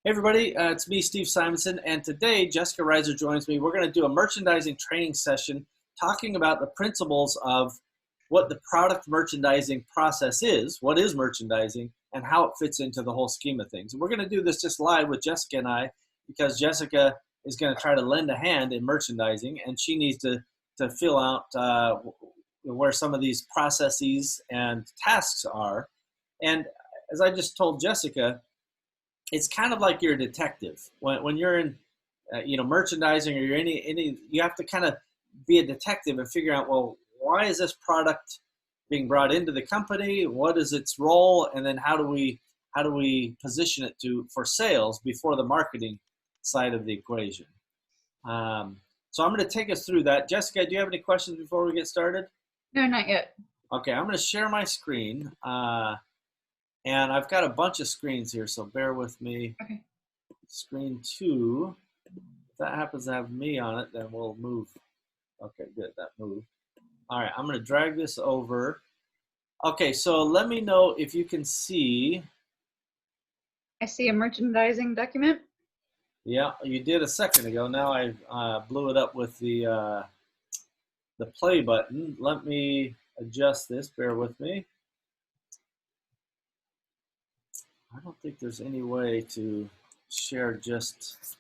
Hey everybody, it's me, Steve Simonson, and today Jessica Reiser joins me. We're going to do a merchandising training session talking about the principles of what the product merchandising process is, what is merchandising, and how it fits into the whole scheme of things. And we're going to do this just live with Jessica and I because Jessica is going to try to lend a hand in merchandising, and she needs to fill out where some of these processes and tasks are. And as I just told Jessica, it's kind of like you're a detective when you're in merchandising, or you're any you have to kind of be a detective and figure out, well, why is this product being brought into the company, what is its role, and then how do we position it for sales before the marketing side of the equation. So I'm going to take us through that. Jessica, do you have any questions before we get started? No, not yet. Okay, I'm going to share my screen. And I've got a bunch of screens here, so bear with me. Okay. Screen 2, if that happens to have me on it, then we'll move. Okay, good, that moved. All right, I'm going to drag this over. Okay, so let me know if you can see. I see a merchandising document. Yeah, you did a second ago. Now I blew it up with the play button. Let me adjust this. Bear with me. I don't think there's any way to share just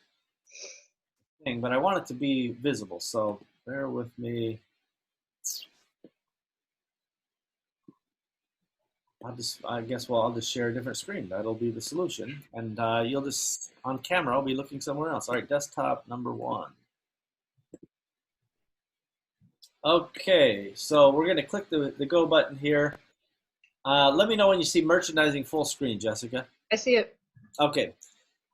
the thing, but I want it to be visible, so bear with me. I'll just share a different screen. That'll be the solution. And you'll just, on camera, I'll be looking somewhere else. All right, desktop number 1. Okay, so we're gonna click the go button here. Let me know when you see merchandising full screen, Jessica. I see it. Okay,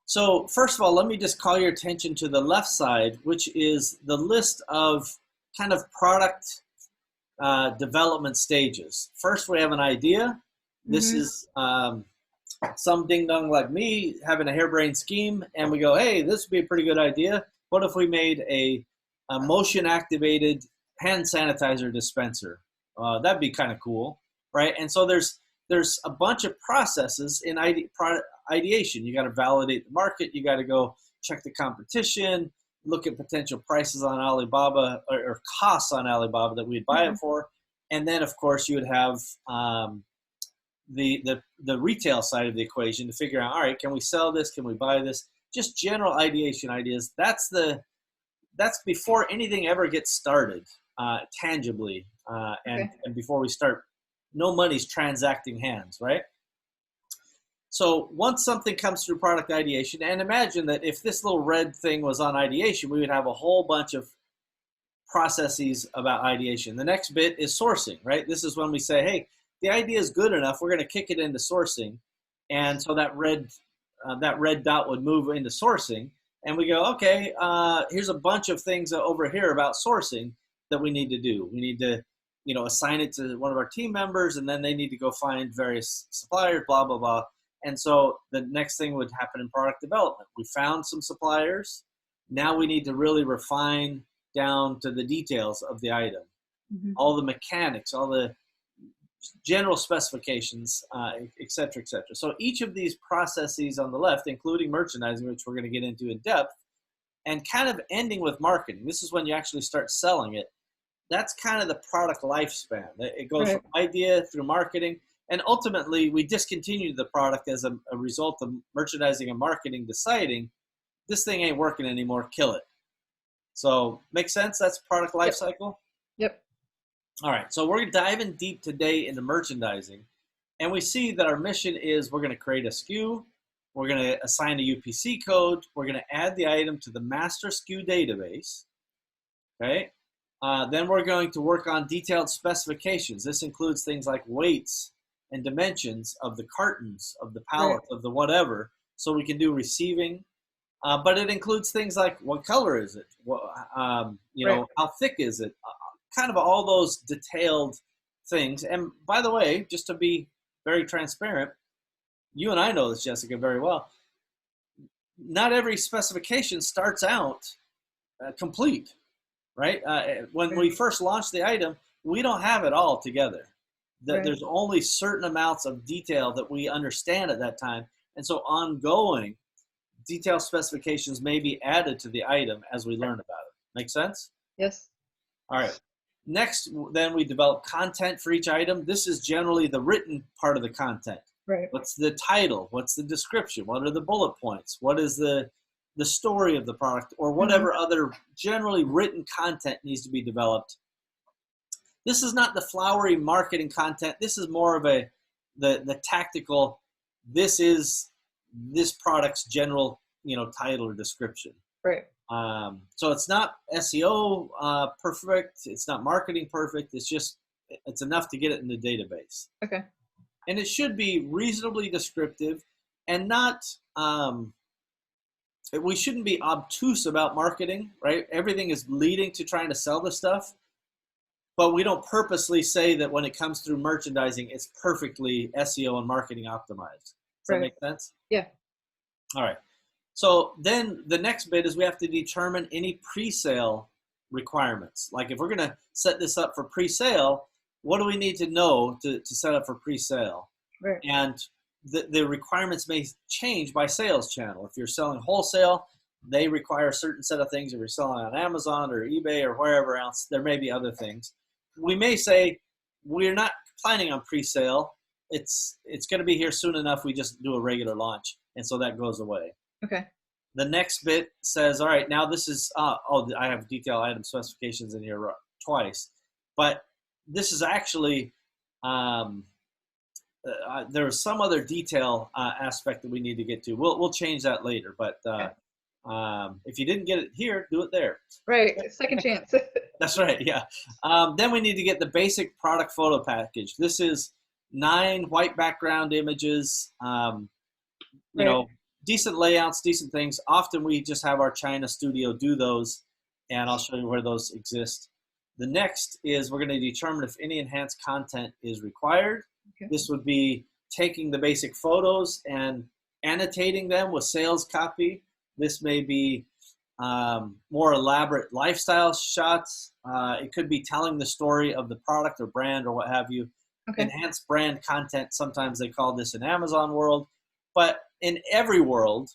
so first of all, let me just call your attention to the left side, which is the list of kind of product development stages. First, we have an idea. This is some ding-dong like me having a harebrained scheme, and we go, hey, this would be a pretty good idea. What if we made a motion-activated hand sanitizer dispenser? That'd be kind of cool. Right, and so there's a bunch of processes in product ideation. You got to validate the market. You got to go check the competition, look at potential prices on Alibaba or costs on Alibaba that we'd buy it for, and then of course you would have the retail side of the equation to figure out, all right, can we sell this? Can we buy this? Just general ideation ideas. That's before anything ever gets started tangibly, and before we start. No money's transacting hands, right? So once something comes through product ideation, and imagine that if this little red thing was on ideation, we would have a whole bunch of processes about ideation. The next bit is sourcing, right? This is when we say, hey, the idea is good enough, we're going to kick it into sourcing. And so that red dot would move into sourcing. And we go, okay, here's a bunch of things over here about sourcing that we need to do. We need to assign it to one of our team members, and then they need to go find various suppliers, blah, blah, blah. And so the next thing would happen in product development. We found some suppliers. Now we need to really refine down to the details of the item, all the mechanics, all the general specifications, et cetera, et cetera. So each of these processes on the left, including merchandising, which we're going to get into in depth, and kind of ending with marketing. This is when you actually start selling it. That's kind of the product lifespan. It goes from idea through marketing, and ultimately we discontinued the product as a result of merchandising and marketing deciding this thing ain't working anymore, kill it. So make sense? That's product life cycle? Yep. All right, so we're diving deep today into merchandising, and we see that our mission is we're going to create a SKU, we're going to assign a UPC code, we're going to add the item to the master SKU database, okay? Then we're going to work on detailed specifications. This includes things like weights and dimensions of the cartons, of the pallets, of the whatever, so we can do receiving. But it includes things like what color is it? How thick is it? Kind of all those detailed things. And by the way, just to be very transparent, you and I know this, Jessica, very well. Not every specification starts out complete. Right? When we first launch the item, we don't have it all together. There's only certain amounts of detail that we understand at that time. And so ongoing, detailed specifications may be added to the item as we learn about it. Make sense? Yes. All right. Next, then we develop content for each item. This is generally the written part of the content. Right. What's the title? What's the description? What are the bullet points? What is the story of the product, or whatever other generally written content needs to be developed. This is not the flowery marketing content. This is more of the tactical. This is this product's general, title or description. Right. So it's not SEO perfect. It's not marketing perfect. It's enough to get it in the database. Okay. And it should be reasonably descriptive, and not. We shouldn't be obtuse about marketing, right? Everything is leading to trying to sell the stuff, but we don't purposely say that when it comes through merchandising, it's perfectly SEO and marketing optimized. Does that make sense? Yeah. All right. So then the next bit is we have to determine any pre-sale requirements. Like if we're going to set this up for pre-sale, what do we need to know to set up for pre-sale? Right. And the requirements may change by sales channel. If you're selling wholesale, they require a certain set of things. If you're selling on Amazon or eBay or wherever else, there may be other things. We may say, we're not planning on pre-sale. It's going to be here soon enough. We just do a regular launch. And so that goes away. Okay. The next bit says, all right, now this is, I have detailed item specifications in here twice. But this is actually, there's some other detail aspect that we need to get to. We'll change that later, but if you didn't get it here, do it there. Right, second chance. That's right, yeah. Then we need to get the basic product photo package. This is 9 white background images, decent layouts, decent things. Often we just have our China studio do those, and I'll show you where those exist. The next is we're going to determine if any enhanced content is required. Okay. This would be taking the basic photos and annotating them with sales copy. This may be more elaborate lifestyle shots. It could be telling the story of the product or brand or what have you. Okay. Enhanced brand content, sometimes they call this in Amazon world. But in every world,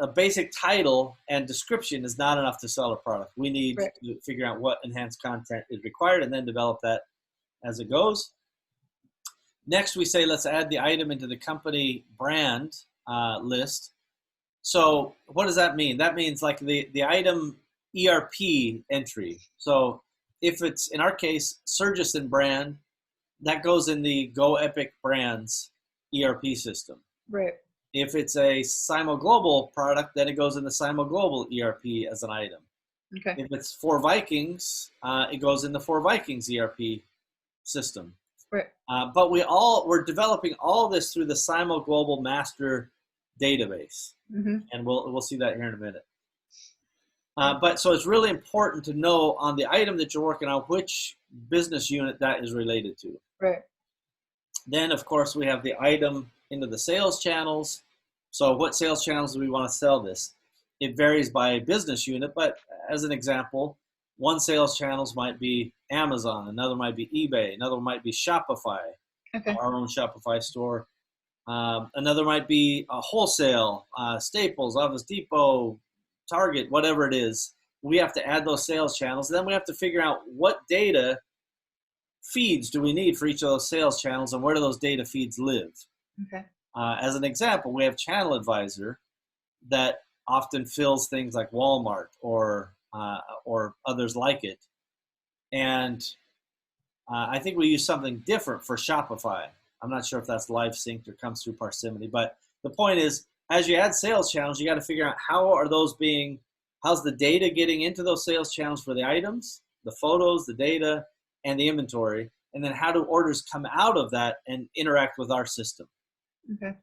a basic title and description is not enough to sell a product. We need to figure out what enhanced content is required and then develop that as it goes. Next, we say, let's add the item into the company brand list. So what does that mean? That means like the item ERP entry. So if it's, in our case, Surgiston brand, that goes in the Go Epic Brands ERP system. Right. If it's a Simo Global product, then it goes in the Simo Global ERP as an item. Okay. If it's For Vikings, it goes in the For Vikings ERP system. Right. But we're developing all this through the Simo Global Master database, and we'll see that here in a minute. But so it's really important to know on the item that you're working on which business unit that is related to. Right. Then, of course, we have the item into the sales channels. So what sales channels do we want to sell this? It varies by business unit, but as an example, one sales channels might be Amazon, another might be eBay, another might be Shopify, our own Shopify store. Another might be a wholesale, Staples, Office Depot, Target, whatever it is. We have to add those sales channels. Then we have to figure out what data feeds do we need for each of those sales channels and where do those data feeds live. Okay. As an example, we have Channel Advisor that often fills things like Walmart or others like it. And I think we use something different for Shopify. I'm not sure if that's live synced or comes through Parsimony, but the point is, as you add sales channels, you got to figure out how's the data getting into those sales channels for the items, the photos, the data, and the inventory, and then how do orders come out of that and interact with our system. Okay.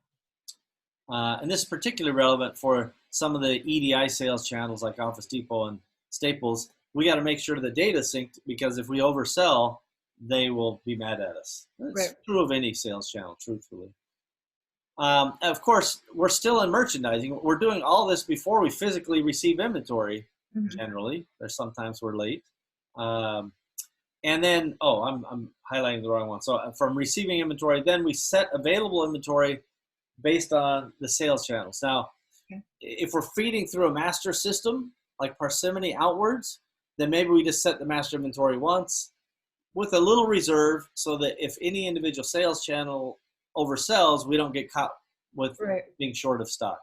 And this is particularly relevant for some of the EDI sales channels like Office Depot and Staples. We got to make sure the data is synced, because if we oversell, they will be mad at us. It's true of any sales channel, truthfully. Of course, we're still in merchandising. We're doing all this before we physically receive inventory, generally. There's sometimes we're late. And then, I'm highlighting the wrong one. So from receiving inventory, then we set available inventory based on the sales channels. Now, If we're feeding through a master system, like Parsimony outwards, then maybe we just set the master inventory once with a little reserve so that if any individual sales channel oversells, we don't get caught with being short of stock.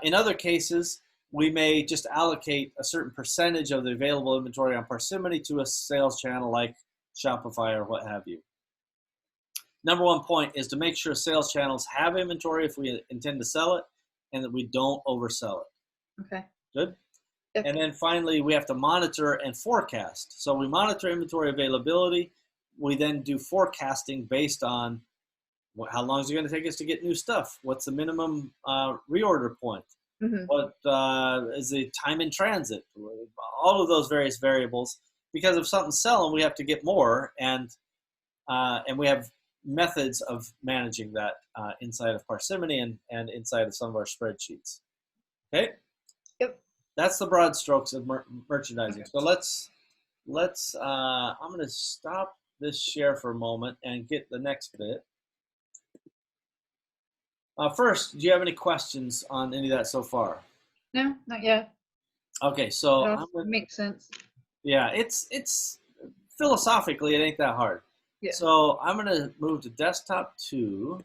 In other cases, we may just allocate a certain percentage of the available inventory on Parsimony to a sales channel like Shopify or what have you. Number one point is to make sure sales channels have inventory if we intend to sell it and that we don't oversell it. Okay. Good? Yep. And then finally, we have to monitor and forecast. So we monitor inventory availability. We then do forecasting based on how long is it going to take us to get new stuff? What's the minimum reorder point? Mm-hmm. What is the time in transit? All of those various variables. Because if something's selling, we have to get more, and we have methods of managing that inside of Parsimony and inside of some of our spreadsheets. Okay. Yep. That's the broad strokes of merchandising. So let's I'm going to stop this share for a moment and get the next bit. First, do you have any questions on any of that so far? No, not yet. Okay, so makes sense. Yeah, it's philosophically it ain't that hard. Yeah. So I'm going to move to desktop 2,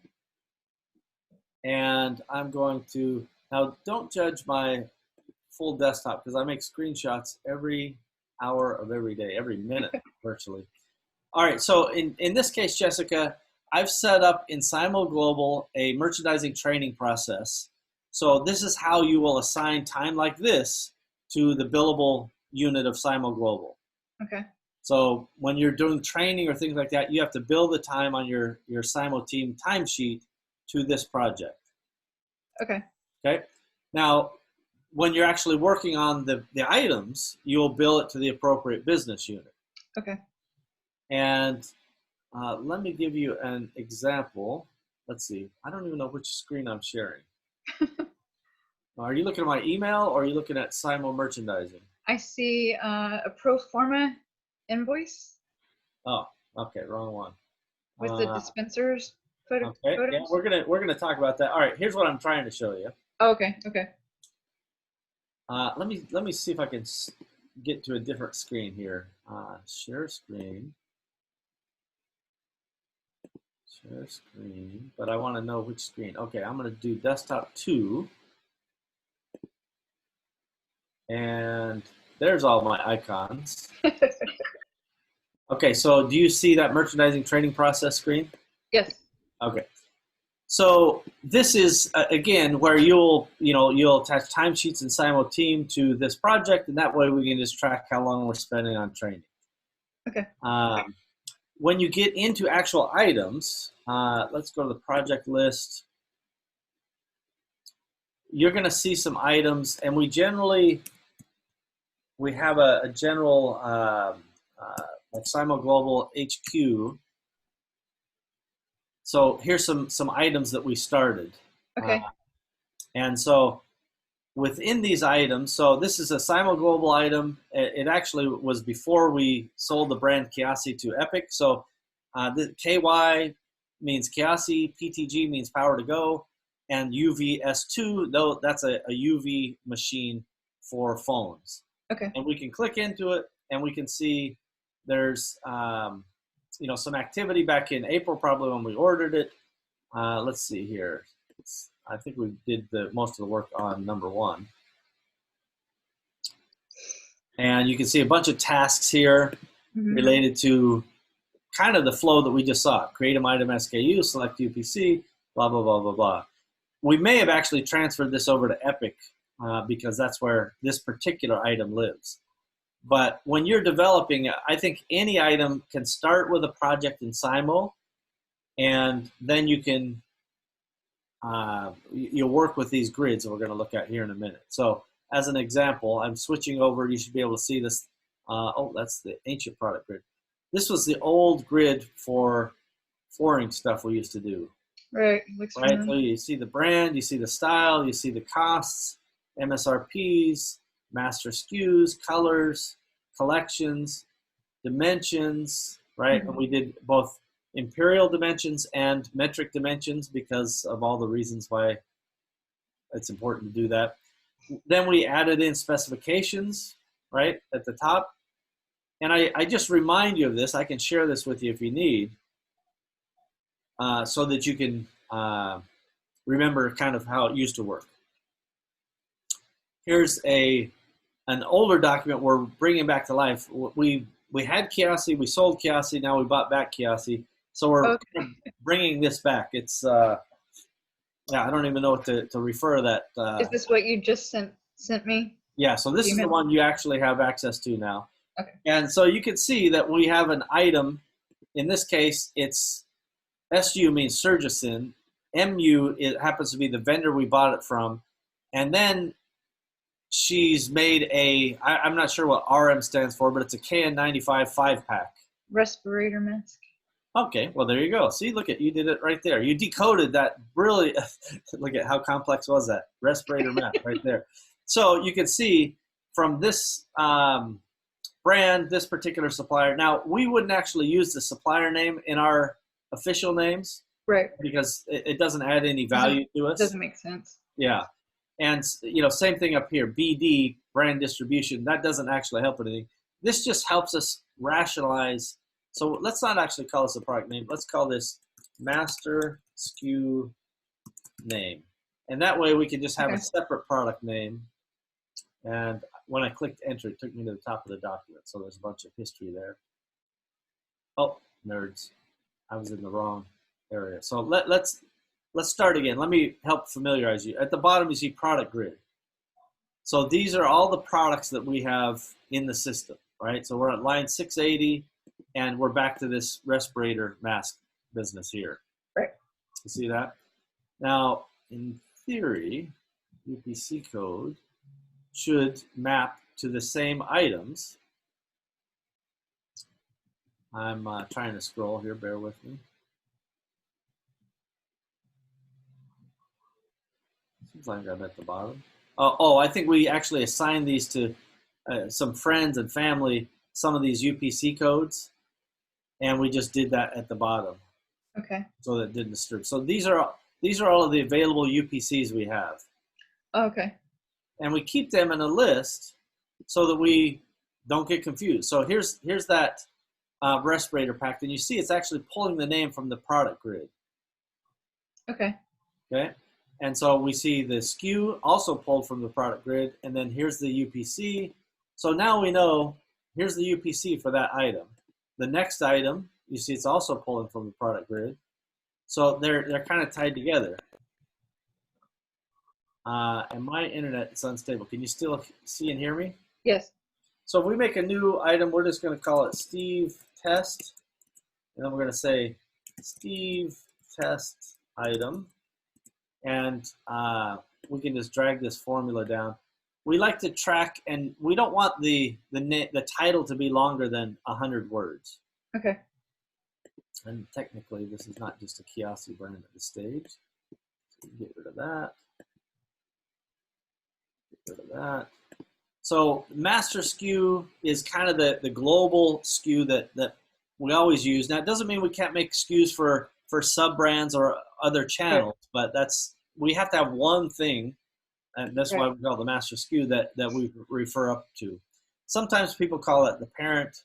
and I'm going to now don't judge my full desktop because I make screenshots every hour of every day, every minute virtually. All right, so in this case, Jessica, I've set up in Simo Global a merchandising training process. So this is how you will assign time like this to the billable unit of Simo Global. Okay. So when you're doing training or things like that, you have to bill the time on your Simo team timesheet to this project. Okay. Okay. Now, when you're actually working on the items, you'll bill it to the appropriate business unit. Okay. And let me give you an example. Let's see. I don't even know which screen I'm sharing. Are you looking at my email or are you looking at Simo merchandising? I see a pro forma invoice. Oh, okay, wrong one. With the dispensers photos. Yeah, we're gonna talk about that. All right, here's what I'm trying to show you. Oh, okay. Okay. Let me see if I can get to a different screen here. Share screen. Share screen, but I want to know which screen. Okay, I'm going to do desktop 2. And there's all my icons. Okay, so do you see that merchandising training process screen? Yes. Okay. So this is, again, where you'll attach timesheets in Simo Team to this project, and that way we can just track how long we're spending on training. Okay. When you get into actual items, let's go to the project list. You're going to see some items, and we have a general like Simo Global HQ. So here's some items that we started. Okay. And so within these items, so this is a Simo Global item. It actually was before we sold the brand Kiasi to Epic. So the KY means Kiasi, PTG means Power to Go, and UVS2, though that's a UV machine for phones. Okay. And we can click into it, and we can see there's some activity back in April, probably when we ordered it. Let's see here. I think we did most of the work on number 1. And you can see a bunch of tasks here related to kind of the flow that we just saw. Create an item SKU, select UPC, blah, blah, blah, blah, blah. We may have actually transferred this over to Epic because that's where this particular item lives. But when you're developing, I think any item can start with a project in Simo, and then you can you'll work with these grids that we're going to look at here in a minute. So as an example, I'm switching over. You should be able to see this. That's the ancient product grid. This was the old grid for flooring stuff we used to do. Right. Right. So you see the brand, you see the style, you see the costs, MSRPs, master SKUs, colors, collections, dimensions, right? And we did both imperial dimensions and metric dimensions because of all the reasons why it's important to do that. Then we added in specifications, right, at the top. And I just remind you of this. I can share this with you if you need, so that you can remember kind of how it used to work. Here's an older document we're bringing back to life. We had Kiasi, we sold Kiasi, now we bought back Kiasi. So we're kind of bringing this back. It's, yeah, I don't even know what to refer to that. Is this what you just sent me? Yeah, so this is the one you actually have access to now. Okay. And so you can see that we have an item. In this case, it's SU means Surgicin. MU, it happens to be the vendor we bought it from. And then she's made I'm not sure what RM stands for, but it's a KN95 5-pack. Respirator mask. Okay, well, there you go. See, look at, you did it right there. You decoded that really, look at how complex was that. Respirator mask right there. So you can see from this brand, this particular supplier. Now, we wouldn't actually use the supplier name in our official names. Right. Because it doesn't add any value to us. Doesn't make sense. Yeah. And, you know, same thing up here, BD, brand distribution, that doesn't actually help anything. This just helps us rationalize. So let's not actually call this a product name. Let's call this master SKU name. And that way we can just have a separate product name. And when I clicked enter, it took me to the top of the document. So there's a bunch of history there. Oh, nerds. I was in the wrong area. So let's start again. Let me help familiarize you. At the bottom, you see product grid. So these are all the products that we have in the system, right? So we're at line 680, and we're back to this respirator mask business here. Right. You see that? Now, in theory, UPC code should map to the same items. I'm trying to scroll here. Bear with me. Seems like I'm at the bottom. Oh, I think we actually assigned these to some friends and family, some of these UPC codes, and we just did that at the bottom. Okay. So that it didn't disturb. So these are all of the available UPCs we have. Okay. And we keep them in a list so that we don't get confused. So here's that respirator pack, and you see it's actually pulling the name from the product grid. Okay. Okay. And so we see the SKU also pulled from the product grid, and then here's the UPC. So now we know here's the UPC for that item. The next item, you see it's also pulling from the product grid. So they're kind of tied together. And my internet is unstable. Can you still see and hear me? Yes. So if we make a new item, we're just going to call it Steve Test. And then we're going to say Steve Test item. And we can just drag this formula down. We like to track, and we don't want the title to be longer than 100 words. Okay. And technically, this is not just a Kiasi brand at this stage. So get rid of that. Get rid of that. So master SKU is kind of the global SKU that we always use. Now, it doesn't mean we can't make SKUs for sub-brands or other channels, but we have to have one thing, and that's why we call it the master SKU that we refer up to. Sometimes people call it the parent,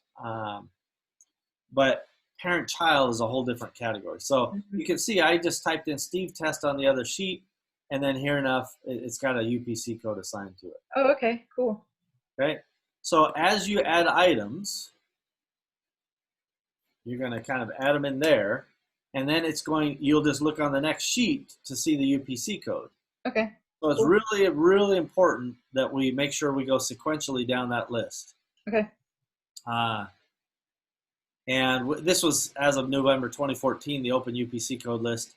but parent-child is a whole different category. So you can see I just typed in Steve Test on the other sheet, and then here enough, it's got a UPC code assigned to it. Oh, okay, cool. Okay, so as you add items, you're going to kind of add them in there, and then you'll just look on the next sheet to see the UPC code. Okay. So it's really, really important that we make sure we go sequentially down that list. Okay. And this was as of November 2014, the open UPC code list.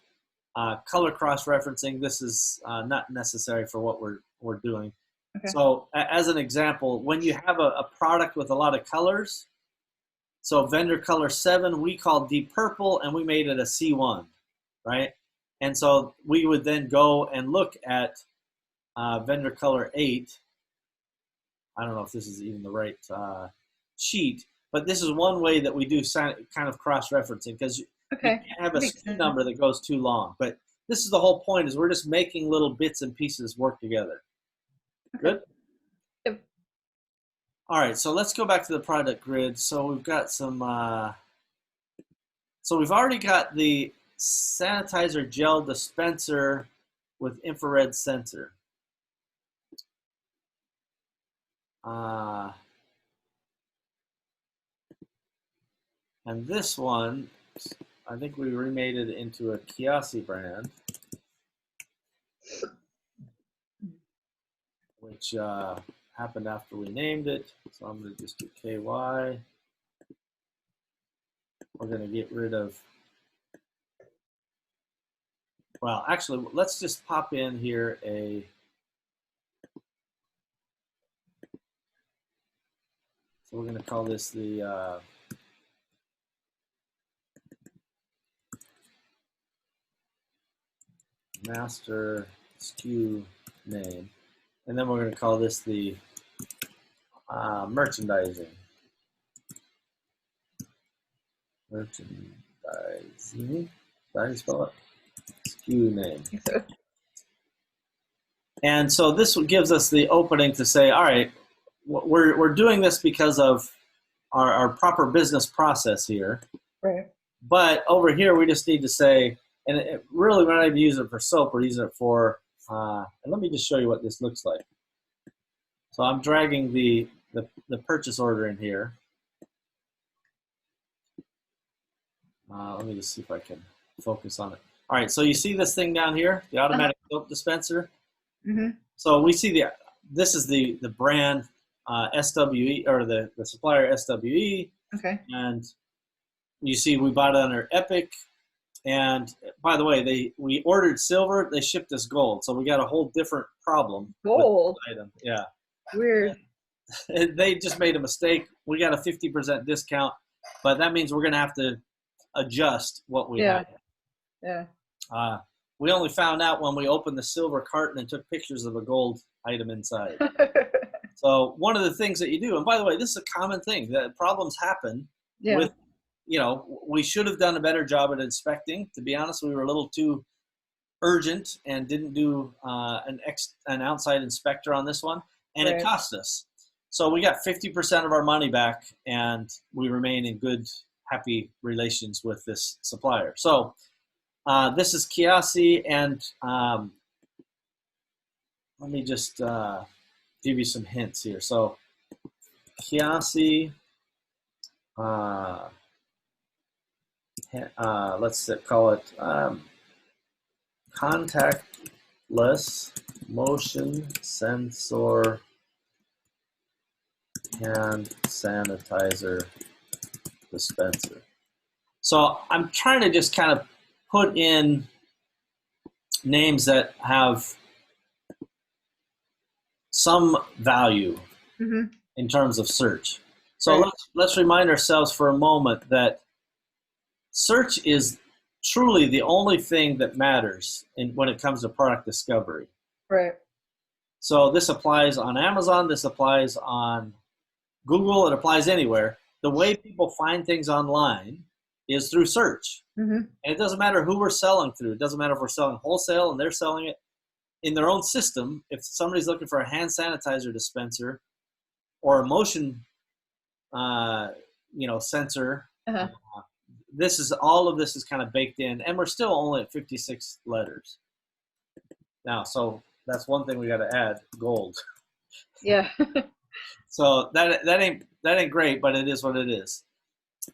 Color cross-referencing, this is not necessary for what we're doing. Okay. So as an example, when you have a product with a lot of colors, so vendor color 7, we called deep purple, and we made it a C1, right? And so we would then go and look at vendor color 8. I don't know if this is even the right sheet, but this is one way that we do kind of cross-referencing, because you can't have a SKU number that goes too long. But this is the whole point, is we're just making little bits and pieces work together. Good? Yep. All right, so let's go back to the product grid. So we've got some, so we've already got the sanitizer gel dispenser with infrared sensor. And this one, I think we remade it into a Kiasi brand, which happened after we named it. So I'm going to just do KY. We're going to get rid of, well, actually, let's just pop in here a, so we're going to call this the master SKU name. And then we're going to call this the merchandising. Merchandising. How do you spell it? SKU name. And so this gives us the opening to say, all right, we're doing this because of our proper business process here. Right. But over here, we just need to say, and really we're not even using it for soap, we're using it for, and let me just show you what this looks like. So I'm dragging the purchase order in here. Let me just see if I can focus on it. All right, so you see this thing down here, the automatic soap dispenser? Mm-hmm. So we see this is the brand SWE, or the supplier SWE. Okay. And you see we bought it under Epic. And by the way, we ordered silver, they shipped us gold. So we got a whole different problem. Gold? With the item. Yeah. Weird. They just made a mistake. We got a 50% discount, but that means we're going to have to adjust what we have. Yeah. We only found out when we opened the silver carton and took pictures of a gold item inside. So one of the things that you do, and by the way, this is a common thing, that problems happen with, we should have done a better job at inspecting. To be honest, we were a little too urgent and didn't do an outside inspector on this one, and it cost us. So we got 50% of our money back, and we remain in good, happy relations with this supplier. So this is Kiasi, and let me just give you some hints here. So Kiasi, let's call it contactless motion sensor hand sanitizer dispenser. So I'm trying to just kind of put in names that have some value in terms of search. So let's remind ourselves for a moment that search is truly the only thing that matters when it comes to product discovery. Right. So this applies on Amazon, this applies on Google, it applies anywhere. The way people find things online is through search. And it doesn't matter who we're selling through. It doesn't matter if we're selling wholesale and they're selling it in their own system. If somebody's looking for a hand sanitizer dispenser or a motion sensor, all of this is kind of baked in, and we're still only at 56 letters. Now, so that's one thing we got to add, gold. Yeah. So that ain't great, but it is what it is.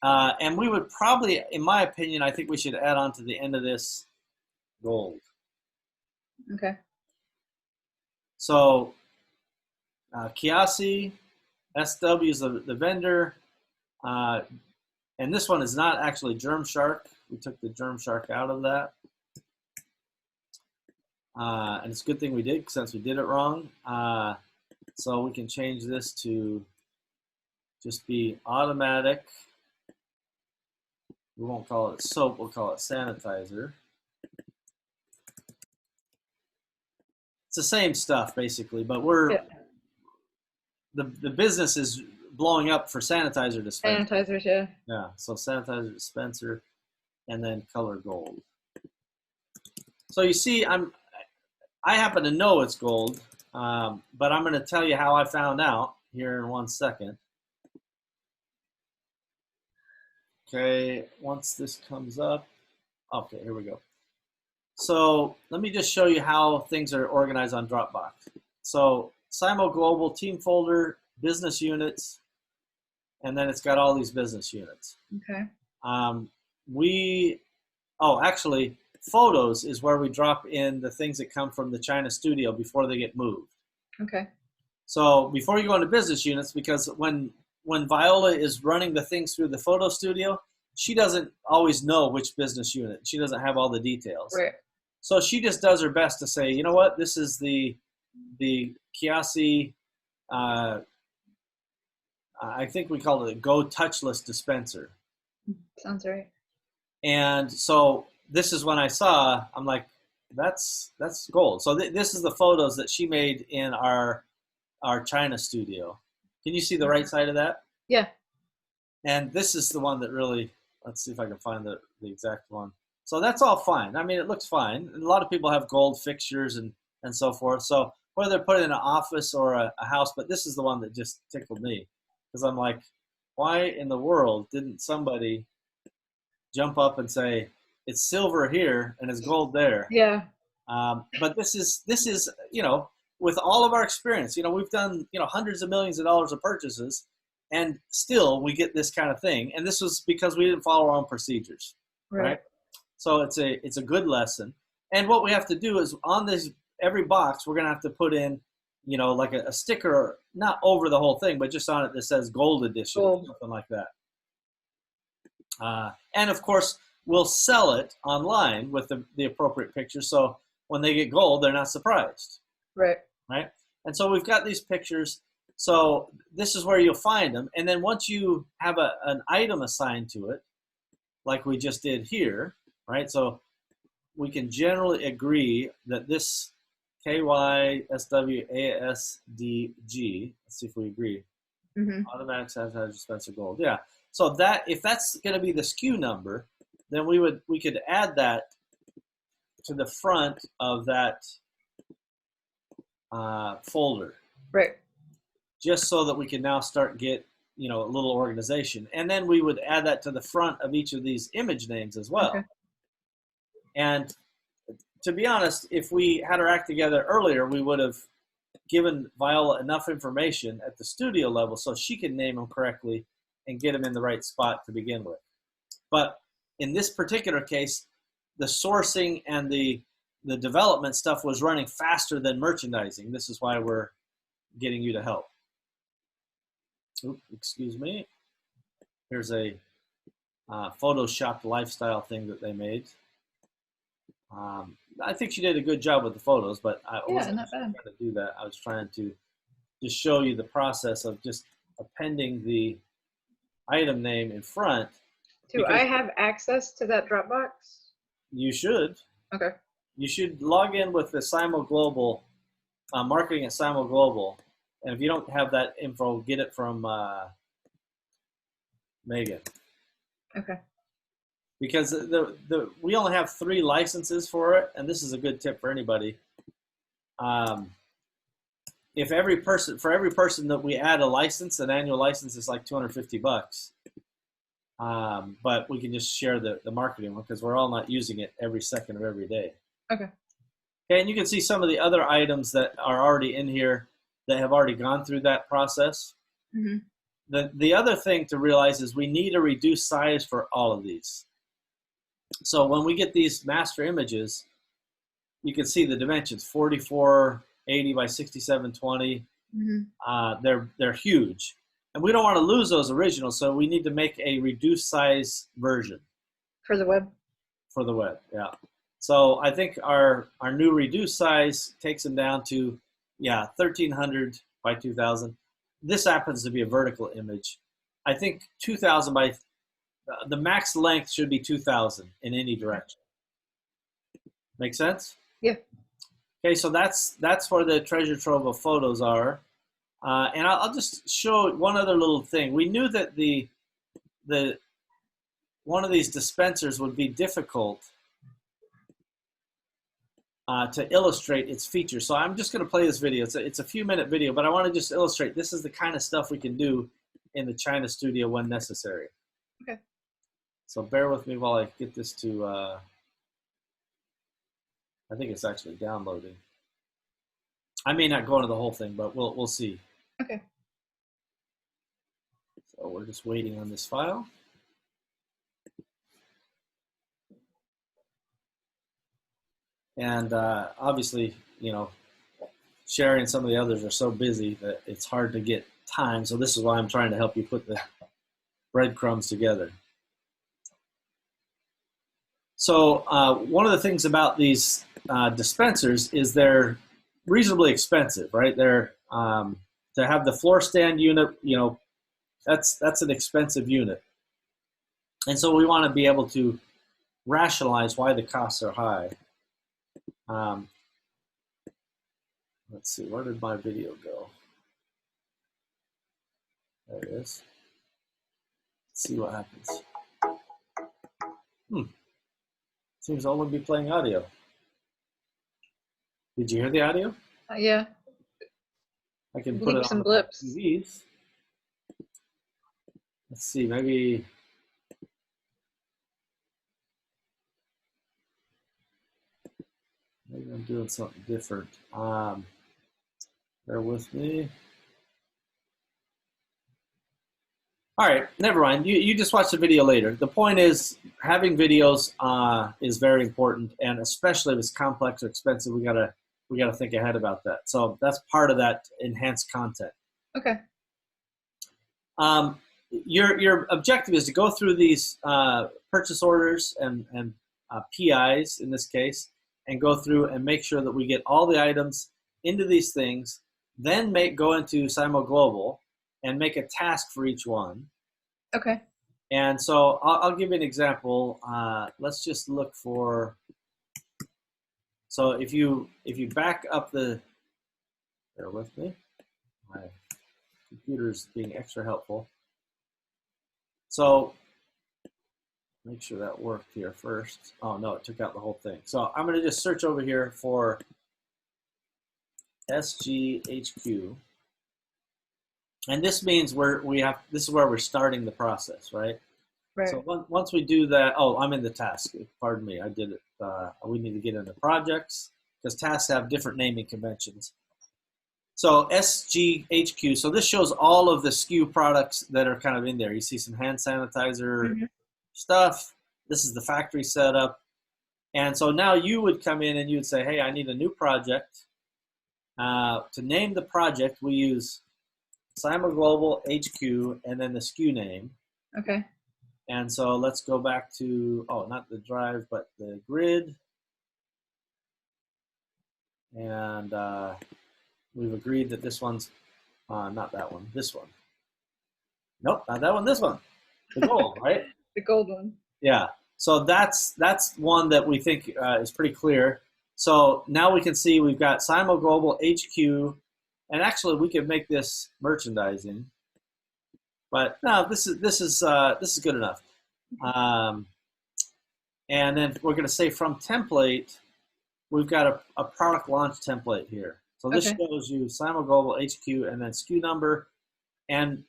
And we would probably, in my opinion, I think we should add on to the end of this gold. Okay. So Kiasi, SW is the vendor, and this one is not actually Germshark. We took the Germshark out of that. And it's a good thing we did, since we did it wrong. So we can change this to just be automatic. We won't call it soap, we'll call it sanitizer. It's the same stuff basically, but the business is blowing up for sanitizer dispenser. Sanitizers, yeah. Yeah, so sanitizer dispenser and then color gold. So you see, I happen to know it's gold, but I'm going to tell you how I found out here in 1 second. Okay, once this comes up, okay, here we go. So let me just show you how things are organized on Dropbox. So Simo Global, team folder, business units, and then it's got all these business units. Okay. Actually, photos is where we drop in the things that come from the China studio before they get moved. Okay. So before you go into business units, because when Viola is running the things through the photo studio, she doesn't always know which business unit. She doesn't have all the details. Right. So she just does her best to say, you know what, this is the Kiasi, I think we call it a Go Touchless dispenser. Sounds right. And so this is when I saw, I'm like, that's gold. So this is the photos that she made in our China studio. Can you see the right side of that? Yeah. And this is the one that really, let's see if I can find the exact one. So that's all fine. I mean, it looks fine. And a lot of people have gold fixtures and so forth. So whether they're put in an office or a house, but this is the one that just tickled me. Because I'm like, why in the world didn't somebody jump up and say, it's silver here and it's gold there? Yeah. But this is, with all of our experience, we've done, hundreds of millions of dollars of purchases, and still we get this kind of thing. And this was because we didn't follow our own procedures, right? So it's a good lesson. And what we have to do is on every box, we're going to have to put in, like a sticker, not over the whole thing, but just on it that says gold edition, or something like that. And of course, we'll sell it online with the appropriate pictures. So when they get gold, they're not surprised. Right. And so we've got these pictures. So this is where you'll find them. And then once you have an item assigned to it, like we just did here, right? So we can generally agree that this KYSWASDG, let's see if we agree. Mm-hmm. Automatic sanitizer dispenser gold. Yeah. So that, if that's going to be the SKU number, then we could add that to the front of that folder. Right. Just so that we can now start get, a little organization. And then we would add that to the front of each of these image names as well. Okay. And to be honest, if we had our act together earlier, we would have given Viola enough information at the studio level so she can name them correctly and get them in the right spot to begin with. But in this particular case, the sourcing and the development stuff was running faster than merchandising. This is why we're getting you to help. Oops, excuse me. Here's a Photoshopped lifestyle thing that they made. I think she did a good job with the photos, but I wasn't trying to do that. I was trying to just show you the process of just appending the item name in front. Do I have access to that Dropbox? You should. Okay. You should log in with the Simo Global, marketing at Simo Global. And if you don't have that info, get it from Megan. Okay. Because we only have 3 licenses for it, and this is a good tip for anybody. If for every person that we add a license, an annual license is like $250. But we can just share the marketing one because we're all not using it every second of every day. Okay. Okay, and you can see some of the other items that are already in here that have already gone through that process. Mm-hmm. The other thing to realize is we need a reduced size for all of these. So when we get these master images, you can see the dimensions, 4480 by 6720. Mm-hmm. They're huge. And we don't want to lose those originals, so we need to make a reduced size version. For the web? For the web, yeah. So I think our new reduced size takes them down to, 1300 by 2000. This happens to be a vertical image. I think 2000 by, the max length should be 2000 in any direction. Make sense? Yeah. Okay, so that's where the treasure trove of photos are. And I'll just show one other little thing. We knew that one of these dispensers would be difficult to illustrate its features. So I'm just going to play this video. It's a few minute video, but I want to just illustrate this is the kind of stuff we can do in the China studio when necessary. Okay. So bear with me while I get this to, I think it's actually downloading. I may not go into the whole thing, but we'll see. Okay. So we're just waiting on this file. And obviously, you know, Sherry and some of the others are so busy that it's hard to get time. So this is why I'm trying to help you put the breadcrumbs together. So one of the things about these dispensers is they're reasonably expensive, right? They're to have the floor stand unit, you know, that's an expensive unit. And so we want to be able to rationalize why the costs are high. Let's see, where did my video go? There it is. Let's see what happens. Seems to only be playing audio. Did you hear the audio? Yeah. I can put it some on blips. TVs. Let's see, maybe. Maybe I'm doing something different. Bear with me. All right, never mind. You just watch the video later. The point is, having videos is very important, and especially if it's complex or expensive, we gotta think ahead about that. So that's part of that enhanced content. Okay. Your objective is to go through these purchase orders and PIs in this case, and go through and make sure that we get all the items into these things, then go into Simo Global and make a task for each one. Okay. And so I'll give you an example. Let's just look for. So if you back up bear with me. My computer's being extra helpful. So make sure that worked here first. Oh no, it took out the whole thing. So I'm going to just search over here for SGHQ. And this means this is where we're starting the process, right? Right. So once we do that, oh, I'm in the task. Pardon me, I did it. We need to get into projects because tasks have different naming conventions. So SGHQ, so this shows all of the SKU products that are kind of in there. You see some hand sanitizer stuff. This is the factory setup. And so now you would come in and you would say, hey, I need a new project. To name the project, we use Simo Global HQ and then the SKU name. Okay. And so let's go back to, not the drive, but the grid. And we've agreed that this one's not that one, this one. Nope, not that one, this one. The gold, right? The gold one. Yeah. So that's one that we think is pretty clear. So now we can see we've got Simo Global HQ, and actually we could make this merchandising. But no, this is good enough. And then we're going to say from template, we've got a product launch template here. So this shows you Simo Global HQ and then SKU number. And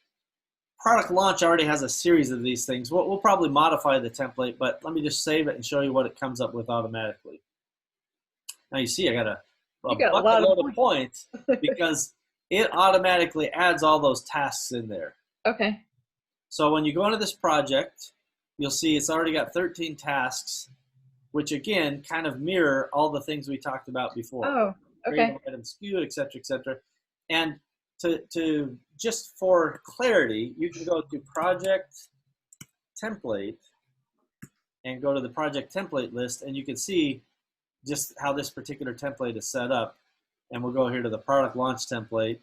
product launch already has a series of these things. We'll probably modify the template, but let me just save it and show you what it comes up with automatically. Now you see I got a bucket load of points because it automatically adds all those tasks in there. Okay. So when you go into this project, you'll see it's already got 13 tasks, which again kind of mirror all the things we talked about before. Oh, okay. Item SKU, et cetera, et cetera. And to just for clarity, you can go to project template and go to the project template list, and you can see just how this particular template is set up. And we'll go here to the product launch template.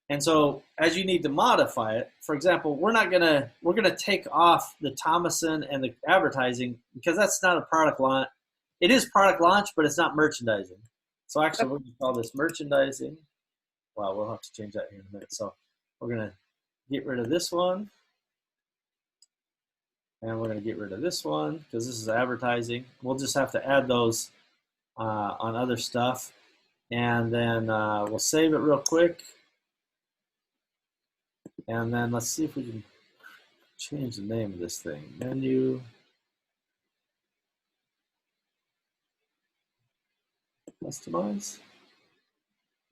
And so as you need to modify it, for example, we're gonna take off the Thomason and the advertising because that's not a product launch. It is product launch, but it's not merchandising. So actually we're gonna call this merchandising. Well, we'll have to change that here in a minute. So we're gonna get rid of this one. And we're gonna get rid of this one because this is advertising. We'll just have to add those on other stuff. And then we'll save it real quick. And then let's see if we can change the name of this thing. Menu. Customize.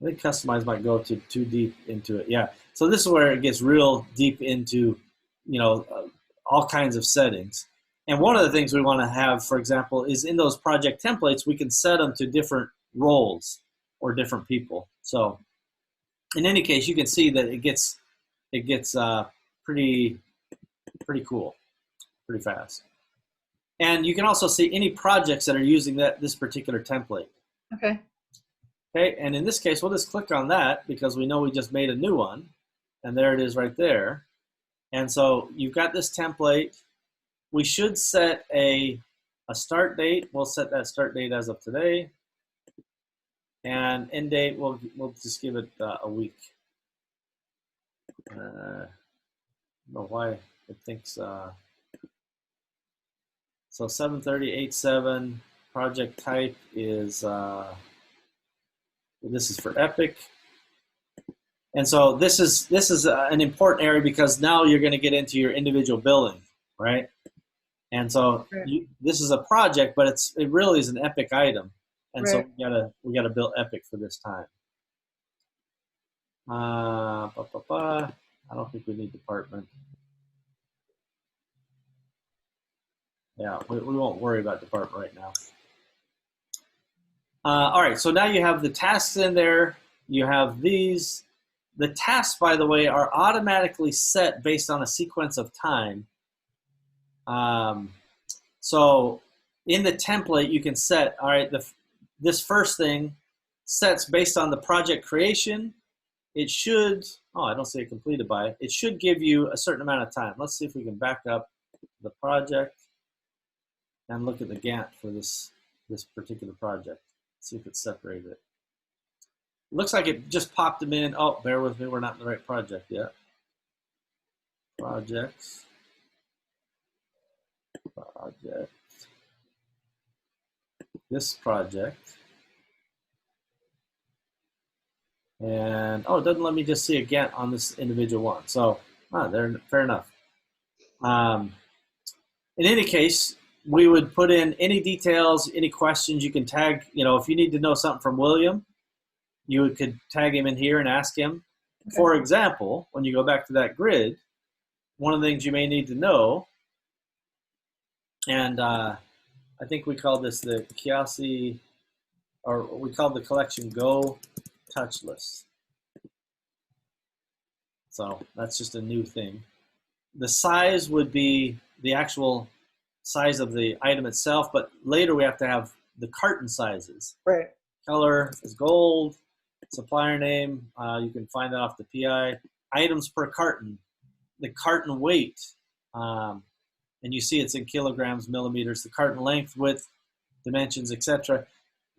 I think customize might go too deep into it. Yeah. So this is where it gets real deep into, all kinds of settings. And one of the things we want to have, for example, is in those project templates, we can set them to different roles or different people. So in any case, you can see that it gets pretty cool, pretty fast. And you can also see any projects that are using this particular template. Okay. Okay, and in this case, we'll just click on that because we know we just made a new one. And there it is right there. And so you've got this template. We should set a start date. We'll set that start date as of today. And end date, we'll just give it a week. I don't know why it thinks. So 7:30/8/7. Project type is, this is for Epic. And so this is an important area because now you're going to get into your individual billing, right? And so this is a project, but it really is an Epic item, and so we gotta build Epic for this time. I don't think we need department. Yeah, we won't worry about department right now. All right, so now you have the tasks in there. You have these. The tasks, by the way, are automatically set based on a sequence of time. So in the template, you can set, all right, this first thing sets based on the project creation. It should, I don't see it completed by. It should give you a certain amount of time. Let's see if we can back up the project and look at the Gantt for this particular project. See if it's separated. It looks like it just popped them in. Oh, bear with me, we're not in the right project yet. Projects. Project. This project. And, it doesn't let me just see a Gantt on this individual one. So, fair enough. In any case, we would put in any details, any questions you can tag. If you need to know something from William, you could tag him in here and ask him. Okay. For example, when you go back to that grid, one of the things you may need to know, and I think we call this the Kiasi, or we call the collection Go Touchless. So that's just a new thing. The size would be the actual size of the item itself, but later we have to have the carton sizes. Right. Color is gold. Supplier name, you can find that off the PI. Items per carton, the carton weight, and you see it's in kilograms, millimeters, the carton length, width, dimensions, etc.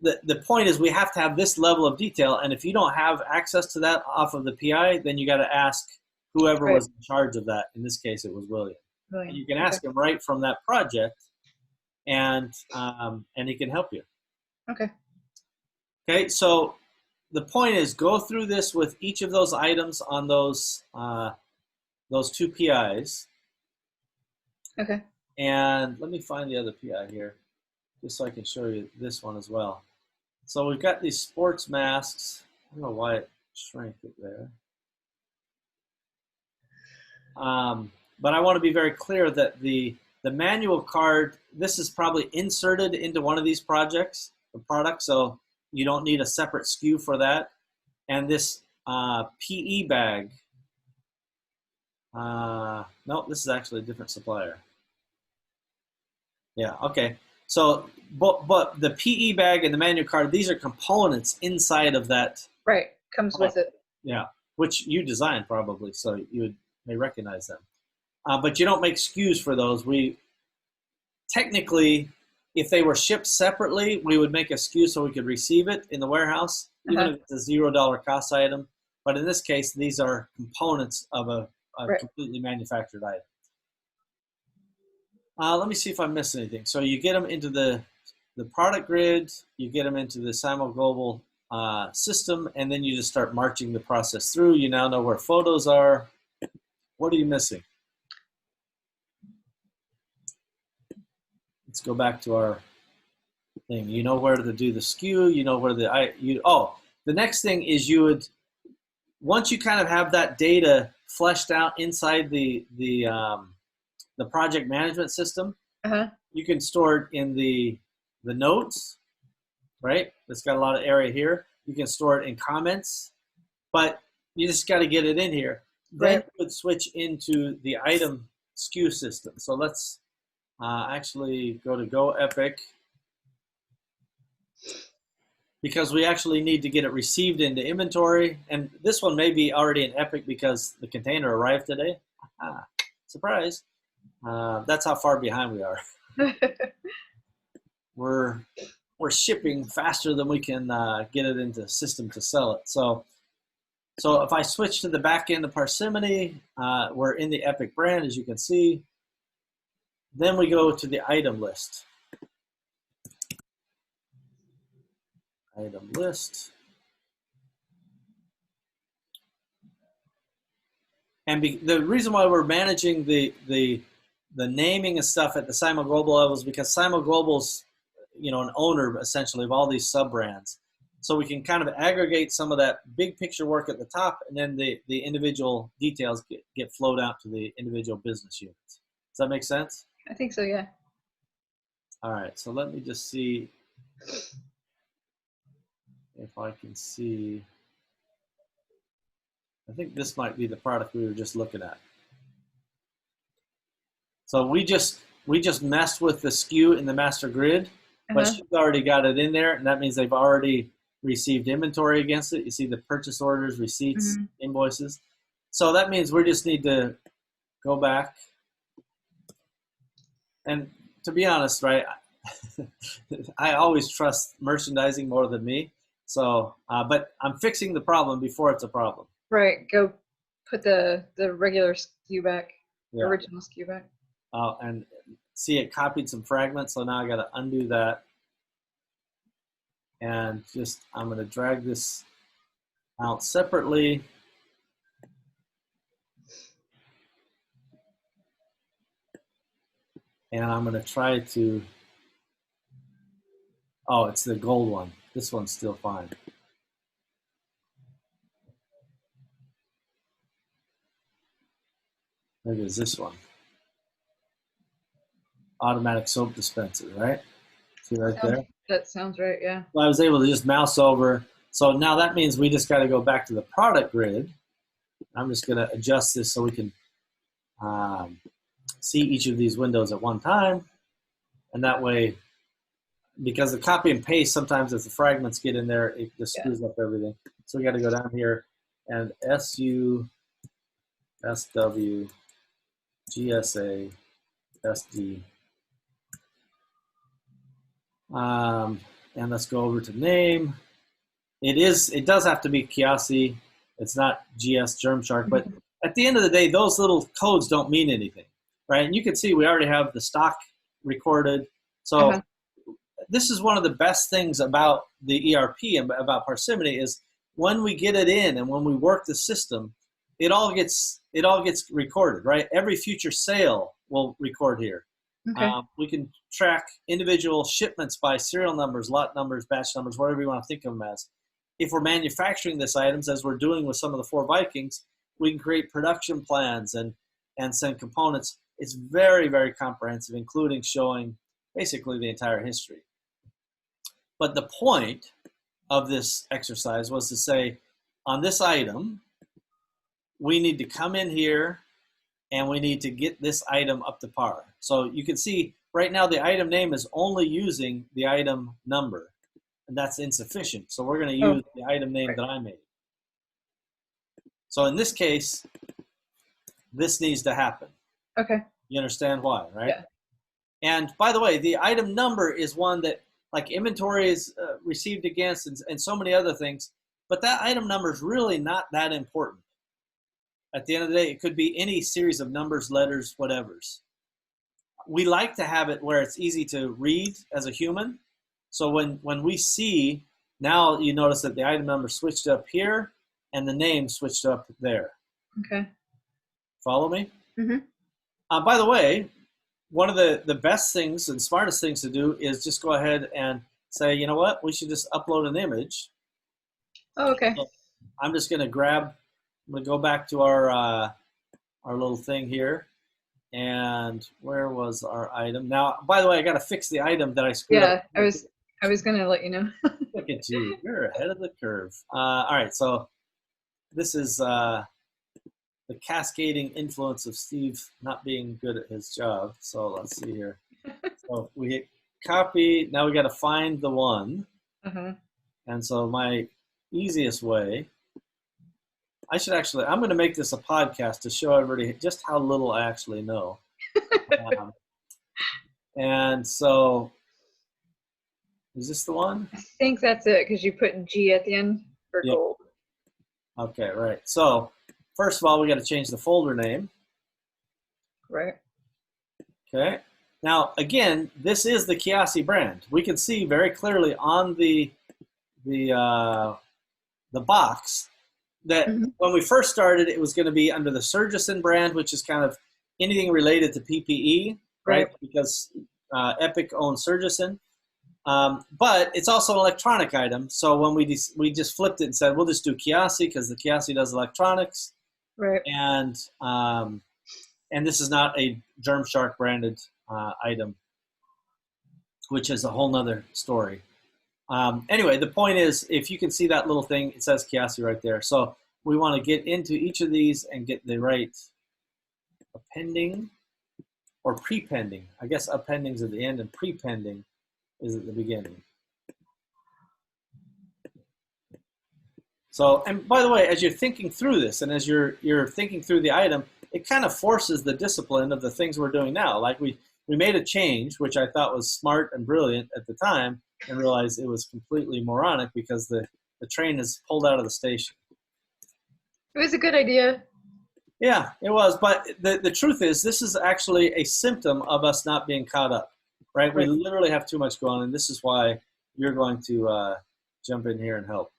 The point is we have to have this level of detail, and if you don't have access to that off of the PI, then you got to ask whoever was in charge of that. In this case, it was William. And you can ask him right from that project, and he can help you. Okay, so the point is go through this with each of those items on those two PIs. Okay. And let me find the other PI here, just so I can show you this one as well. So we've got these sports masks. I don't know why it shrank it there. But I want to be very clear that the manual card, this is probably inserted into one of these products, so you don't need a separate SKU for that. And this PE bag, no, this is actually a different supplier. Yeah, okay. So, but the PE bag and the manual card, these are components inside of that. Right, comes with it. Yeah, which you designed probably, so you may recognize them. But you don't make SKUs for those. We technically, if they were shipped separately, we would make a SKU so we could receive it in the warehouse, even if it's a $0 cost item. But in this case, these are components of a completely manufactured item. Let me see if I missed anything. So you get them into the the product grid, you get them into the Simul Global system, and then you just start marching the process through. You now know where photos are. What are you missing? Let's go back to our thing. You know where to do the SKU. You know where the next thing is you would, once you kind of have that data fleshed out inside the project management system, you can store it in the notes, right? It's got a lot of area here. You can store it in comments, but you just got to get it in here. Then you would switch into the item SKU system. So let's actually go to Go Epic, because we actually need to get it received into inventory. And this one may be already in Epic because the container arrived today. Surprise. That's how far behind we are. We're shipping faster than we can get it into the system to sell it. So if I switch to the back end of Parsimony, we're in the Epic brand, as you can see. Then we go to the item list. Item list. And the reason why we're managing the naming and stuff at the Simul Global level is because Simul Global's, an owner essentially of all these sub brands. So we can kind of aggregate some of that big picture work at the top, and then the individual details get flowed out to the individual business units. Does that make sense? I think so, yeah. All right, so let me just see if I can see. I think this might be the product we were just looking at. So we just messed with the SKU in the master grid, but she's already got it in there, and that means they've already received inventory against it. You see the purchase orders, receipts, invoices. So that means we just need to go back. And to be honest, right, I always trust merchandising more than me. So, but I'm fixing the problem before it's a problem. Right. Go put the regular SKU back, original SKU back. And see, it copied some fragments, so now I got to undo that. And I'm going to drag this out separately. And I'm going to try to, it's the gold one. This one's still fine. Maybe it's this one. Automatic soap dispenser, right? See right there? That sounds right, yeah. So I was able to just mouse over. So now that means we just got to go back to the product grid. I'm just going to adjust this so we can see each of these windows at one time. And that way, because the copy and paste, sometimes as the fragments get in there, it just screws up everything. So we got to go down here and SU, SW, GSA, SD. And let's go over to name. It does have to be Kiasi. It's not GS Germ Shark, but at the end of the day, those little codes don't mean anything, right? And you can see we already have the stock recorded. So this is one of the best things about the ERP and about Parsimony is when we get it in and when we work the system, it all gets recorded, right? Every future sale will record here. Okay. We can track individual shipments by serial numbers, lot numbers, batch numbers, whatever you want to think of them as. If we're manufacturing this items, as we're doing with some of the 4 Vikings, we can create production plans and send components. It's very, very comprehensive, including showing basically the entire history. But the point of this exercise was to say, on this item, we need to come in here and we need to get this item up to par. So you can see right now the item name is only using the item number, and that's insufficient. So we're going to use the item name that I made. So in this case, this needs to happen. Okay. You understand why, right? Yeah. And by the way, the item number is one that, like inventory is received against and so many other things, but that item number is really not that important. At the end of the day, it could be any series of numbers, letters, whatevers. We like to have it where it's easy to read as a human, So when we see, now you notice that the item number switched up here and the name switched up there. Okay. Follow me? Mm-hmm. By the way, one of the best things and smartest things to do is just go ahead and say, you know what, we should just upload an image. Oh, okay. So I'm just going to go back to our little thing here. And where was our item? Now, by the way, I got to fix the item that I screwed up. Yeah, I was going to let you know. Look at you. You're ahead of the curve. All right, so this is the cascading influence of Steve not being good at his job. So let's see here. So we hit copy. Now we got to find the one. Uh-huh. And so my easiest way, I'm going to make this a podcast to show everybody just how little I actually know. And so, is this the one? I think that's it, because you put G at the end for gold. Okay, right. So, first of all, we got to change the folder name. Right. Okay. Now, again, this is the Chiasi brand. We can see very clearly on the box that when we first started, it was going to be under the Surgison brand, which is kind of anything related to PPE, right? Because Epic owns Surgison. But it's also an electronic item. So when we just flipped it and said, we'll just do Chiasi because the Chiasi does electronics. Right. And this is not a Germshark branded item, which is a whole nother story. Anyway, the point is, if you can see that little thing, it says Chiasi right there. So we want to get into each of these and get the right appending or prepending. I guess appending's at the end and prepending is at the beginning. So, and by the way, as you're thinking through this and as you're thinking through the item, it kind of forces the discipline of the things we're doing now. Like we made a change, which I thought was smart and brilliant at the time, and realized it was completely moronic because the train is pulled out of the station. It was a good idea. Yeah, it was. But the truth is, this is actually a symptom of us not being caught up, right? We literally have too much going on, and this is why you're going to jump in here and help.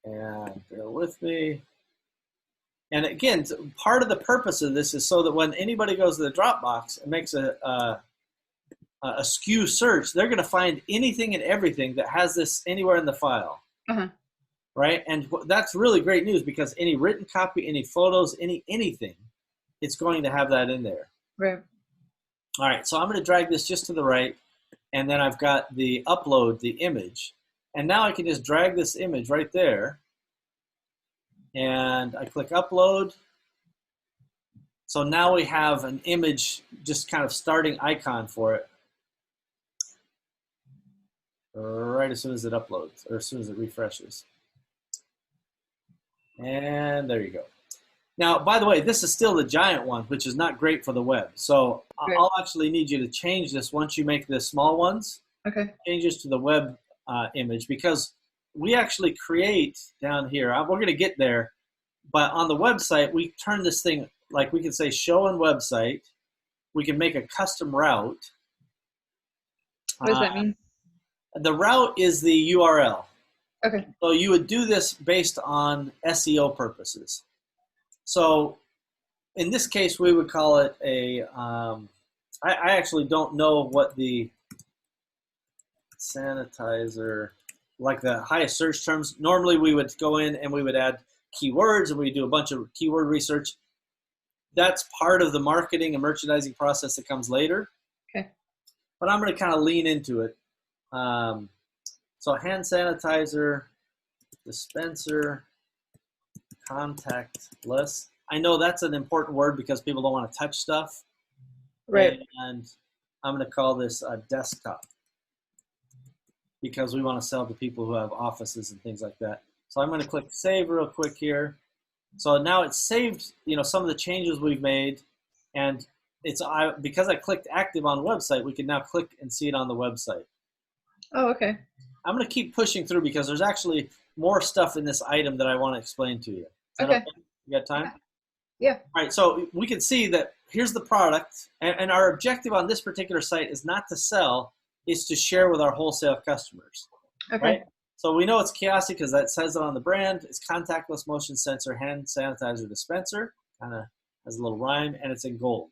And bear with me. And again, part of the purpose of this is so that when anybody goes to the Dropbox and makes a SKU search, they're going to find anything and everything that has this anywhere in the file. Right? And that's really great news because any written copy, any photos, anything, it's going to have that in there. Right. All right, so I'm going to drag this just to the right, and then I've got the upload, the image. And now I can just drag this image right there, and I click upload. So now we have an image, just kind of starting icon for it, right as soon as it uploads, or as soon as it refreshes. And there you go. Now, by the way, this is still the giant one, which is not great for the web. So I'll actually need you to change this once you make the small ones. Okay. Change this to the web image, because we actually create down here, we're going to get there, but on the website, we turn this thing, like we can say show on website. We can make a custom route. What does that mean? The route is the URL. Okay. So you would do this based on SEO purposes. So in this case, we would call it a, I actually don't know what the sanitizer, like the highest search terms. Normally we would go in and we would add keywords and we do a bunch of keyword research. That's part of the marketing and merchandising process that comes later. Okay. But I'm going to kind of lean into it. So hand sanitizer, dispenser, contactless. I know that's an important word because people don't want to touch stuff. Right. And I'm going to call this a desktop because we want to sell to people who have offices and things like that. So I'm going to click save real quick here. So now it's saved, some of the changes we've made, and because I clicked active on the website, we can now click and see it on the website. Oh, okay. I'm going to keep pushing through because there's actually more stuff in this item that I want to explain to you. Okay. You got time? Yeah. All right, so we can see that here's the product, and our objective on this particular site is not to sell, is to share with our wholesale customers. Okay. Right? So we know it's Kiasi because that says it on the brand. It's contactless motion sensor hand sanitizer dispenser. Kind of has a little rhyme, and it's in gold.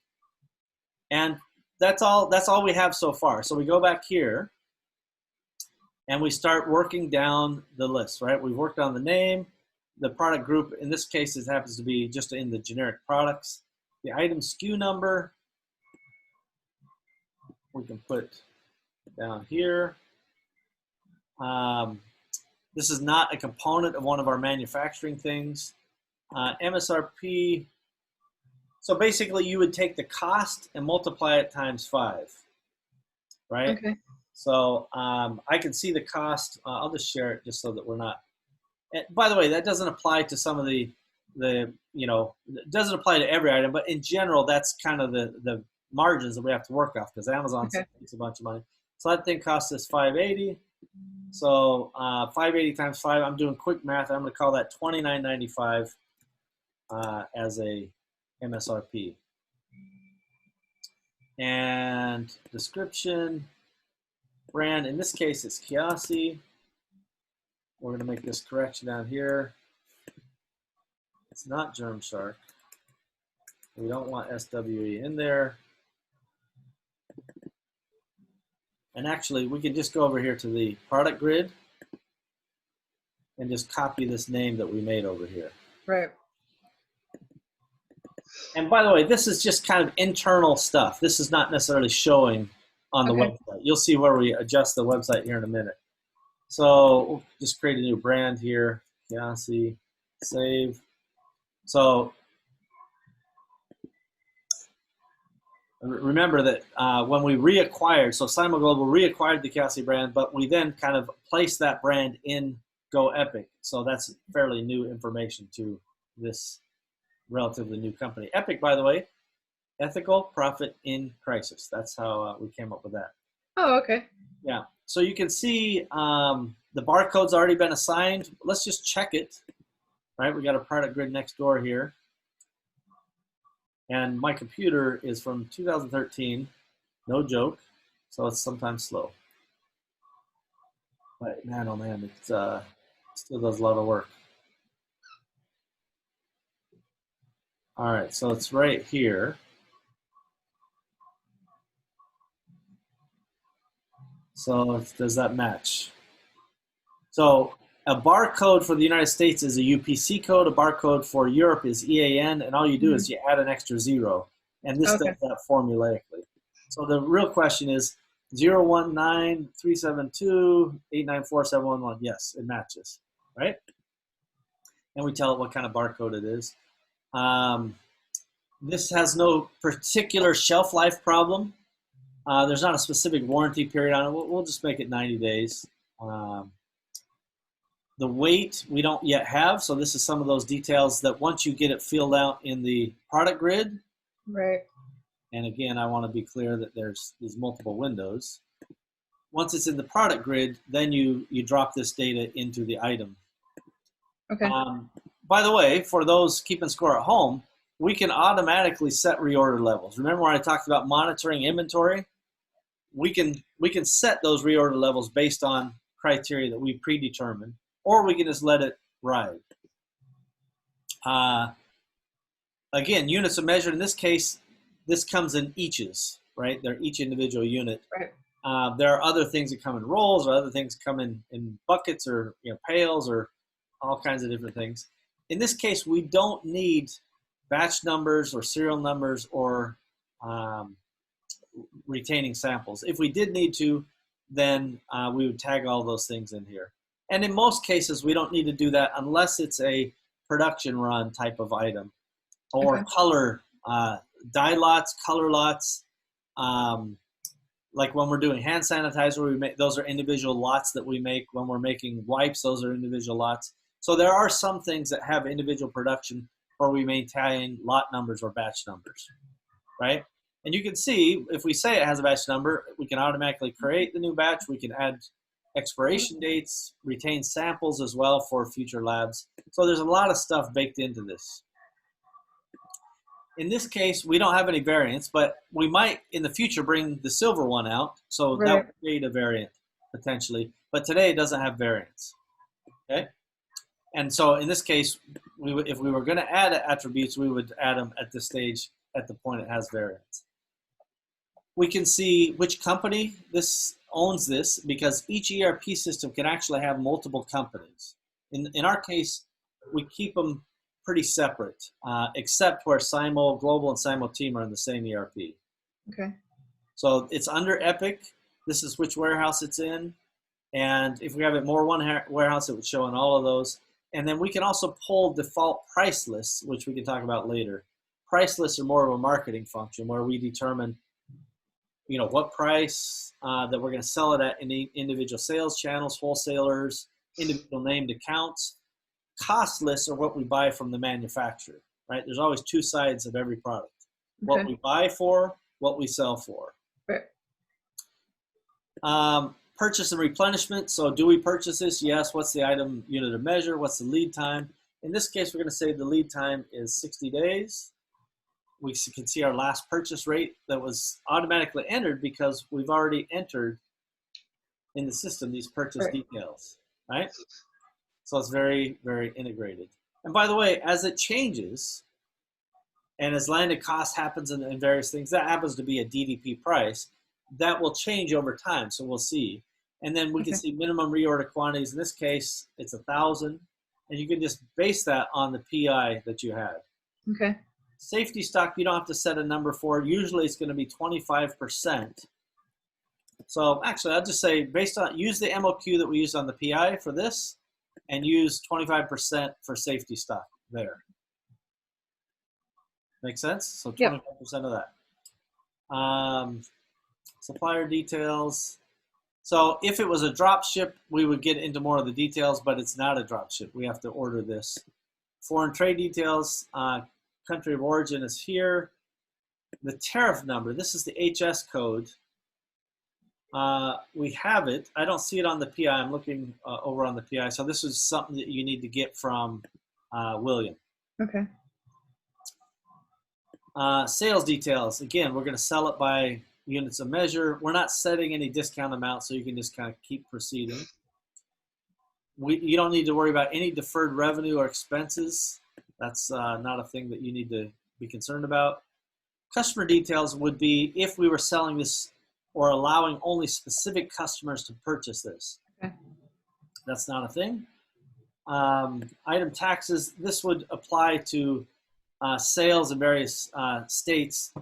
And that's all we have so far. So we go back here, and we start working down the list, right? We've worked on the name, the product group. In this case, it happens to be just in the generic products. The item SKU number, we can put down here. This is not a component of one of our manufacturing things. MSRP. So basically, you would take the cost and multiply it times 5, right? Okay. So I can see the cost. I'll just share it just so that we're not. And by the way, that doesn't apply to some of the it doesn't apply to every item, but in general, that's kind of the margins that we have to work off because Amazon takes a bunch of money. So that thing costs us $580. So 580 times 5. I'm doing quick math. I'm going to call that $29.95 as a MSRP. And description, brand. In this case, it's Kiasi. We're going to make this correction down here. It's not Germ Shark. We don't want SWE in there. And actually, we can just go over here to the product grid and just copy this name that we made over here. Right. And by the way, this is just kind of internal stuff. This is not necessarily showing on the website. You'll see where we adjust the website here in a minute. So we'll just create a new brand here, Kiasi, save. So remember that when we reacquired, so Simon Global reacquired the Kiasi brand, but we then kind of placed that brand in Go Epic. So that's fairly new information to this relatively new company. Epic, by the way, ethical profit in crisis. That's how we came up with that. Oh, okay. Yeah. So you can see the barcode's already been assigned. Let's just check it. Right, we got a product grid next door here. And my computer is from 2013, no joke, so it's sometimes slow. But man, oh man, it still does a lot of work. All right, so it's right here. So does that match? So a barcode for the United States is a UPC code. A barcode for Europe is EAN, and all you do is you add an extra 0, and this does that formulaically. So the real question is 0193728947111. Yes, it matches, right? And we tell it what kind of barcode it is. This has no particular shelf life problem. There's not a specific warranty period on it. We'll just make it 90 days. The weight we don't yet have, so this is some of those details that once you get it filled out in the product grid. Right. And again, I want to be clear that there's multiple windows. Once it's in the product grid, then you drop this data into the item. Okay. By the way, for those keeping score at home, we can automatically set reorder levels. Remember when I talked about monitoring inventory? We can set those reorder levels based on criteria that we predetermine, or we can just let it ride. Again, units of measure, in this case, this comes in eaches, right? They're each individual unit. Right. There are other things that come in rolls, or other things come in buckets, or pails, or all kinds of different things. In this case, we don't need batch numbers or serial numbers or retaining samples. If we did need to, then we would tag all those things in here. And in most cases, we don't need to do that unless it's a production run type of item, or color, dye lots, color lots. Like when we're doing hand sanitizer, we make, those are individual lots that we make. When we're making wipes, those are individual lots. So there are some things that have individual production where we maintain lot numbers or batch numbers, right? And you can see, if we say it has a batch number, we can automatically create the new batch. We can add expiration dates, retain samples as well for future labs. So there's a lot of stuff baked into this. In this case, we don't have any variants, but we might in the future bring the silver one out. So that would create a variant potentially. But today it doesn't have variants. Okay. And so in this case, if we were going to add attributes, we would add them at this stage at the point it has variants. We can see which company this owns this because each ERP system can actually have multiple companies. In our case, we keep them pretty separate, except where Simo Global and Simo Team are in the same ERP. Okay. So it's under Epic. This is which warehouse it's in. And if we have it more one warehouse, it would show in all of those. And then we can also pull default price lists, which we can talk about later. Price lists are more of a marketing function where we determine, what price that we're going to sell it at in the individual sales channels, wholesalers, individual named accounts. Cost lists are what we buy from the manufacturer, right? There's always two sides of every product. Okay. What we buy for, what we sell for. Right. Purchase and replenishment. So do we purchase this? Yes. What's the item unit of measure? What's the lead time? In this case, we're going to say the lead time is 60 days. We can see our last purchase rate that was automatically entered because we've already entered in the system these purchase details, right? So it's very, very integrated. And by the way, as it changes, and as landed cost happens in various things, that happens to be a DDP price, that will change over time. So we'll see. And then we can see minimum reorder quantities. In this case, it's 1,000. And you can just base that on the PI that you had. Okay. Safety stock, you don't have to set a number for. Usually it's going to be 25%. So actually, I'll just say, use the MOQ that we used on the PI for this, and use 25% for safety stock there. Make sense? So 25% of that. Supplier details. So if it was a drop ship, we would get into more of the details, but it's not a drop ship. We have to order this. Foreign trade details, country of origin is here. The tariff number, this is the HS code. We have it. I don't see it on the PI. I'm looking over on the PI. So this is something that you need to get from William. Okay. Sales details. Again, we're going to sell it by units of measure. We're not setting any discount amount, so you can just kind of keep proceeding. You don't need to worry about any deferred revenue or expenses. That's not a thing that you need to be concerned about. Customer details would be if we were selling this or allowing only specific customers to purchase this. Okay. That's not a thing. Item taxes, this would apply to sales in various states.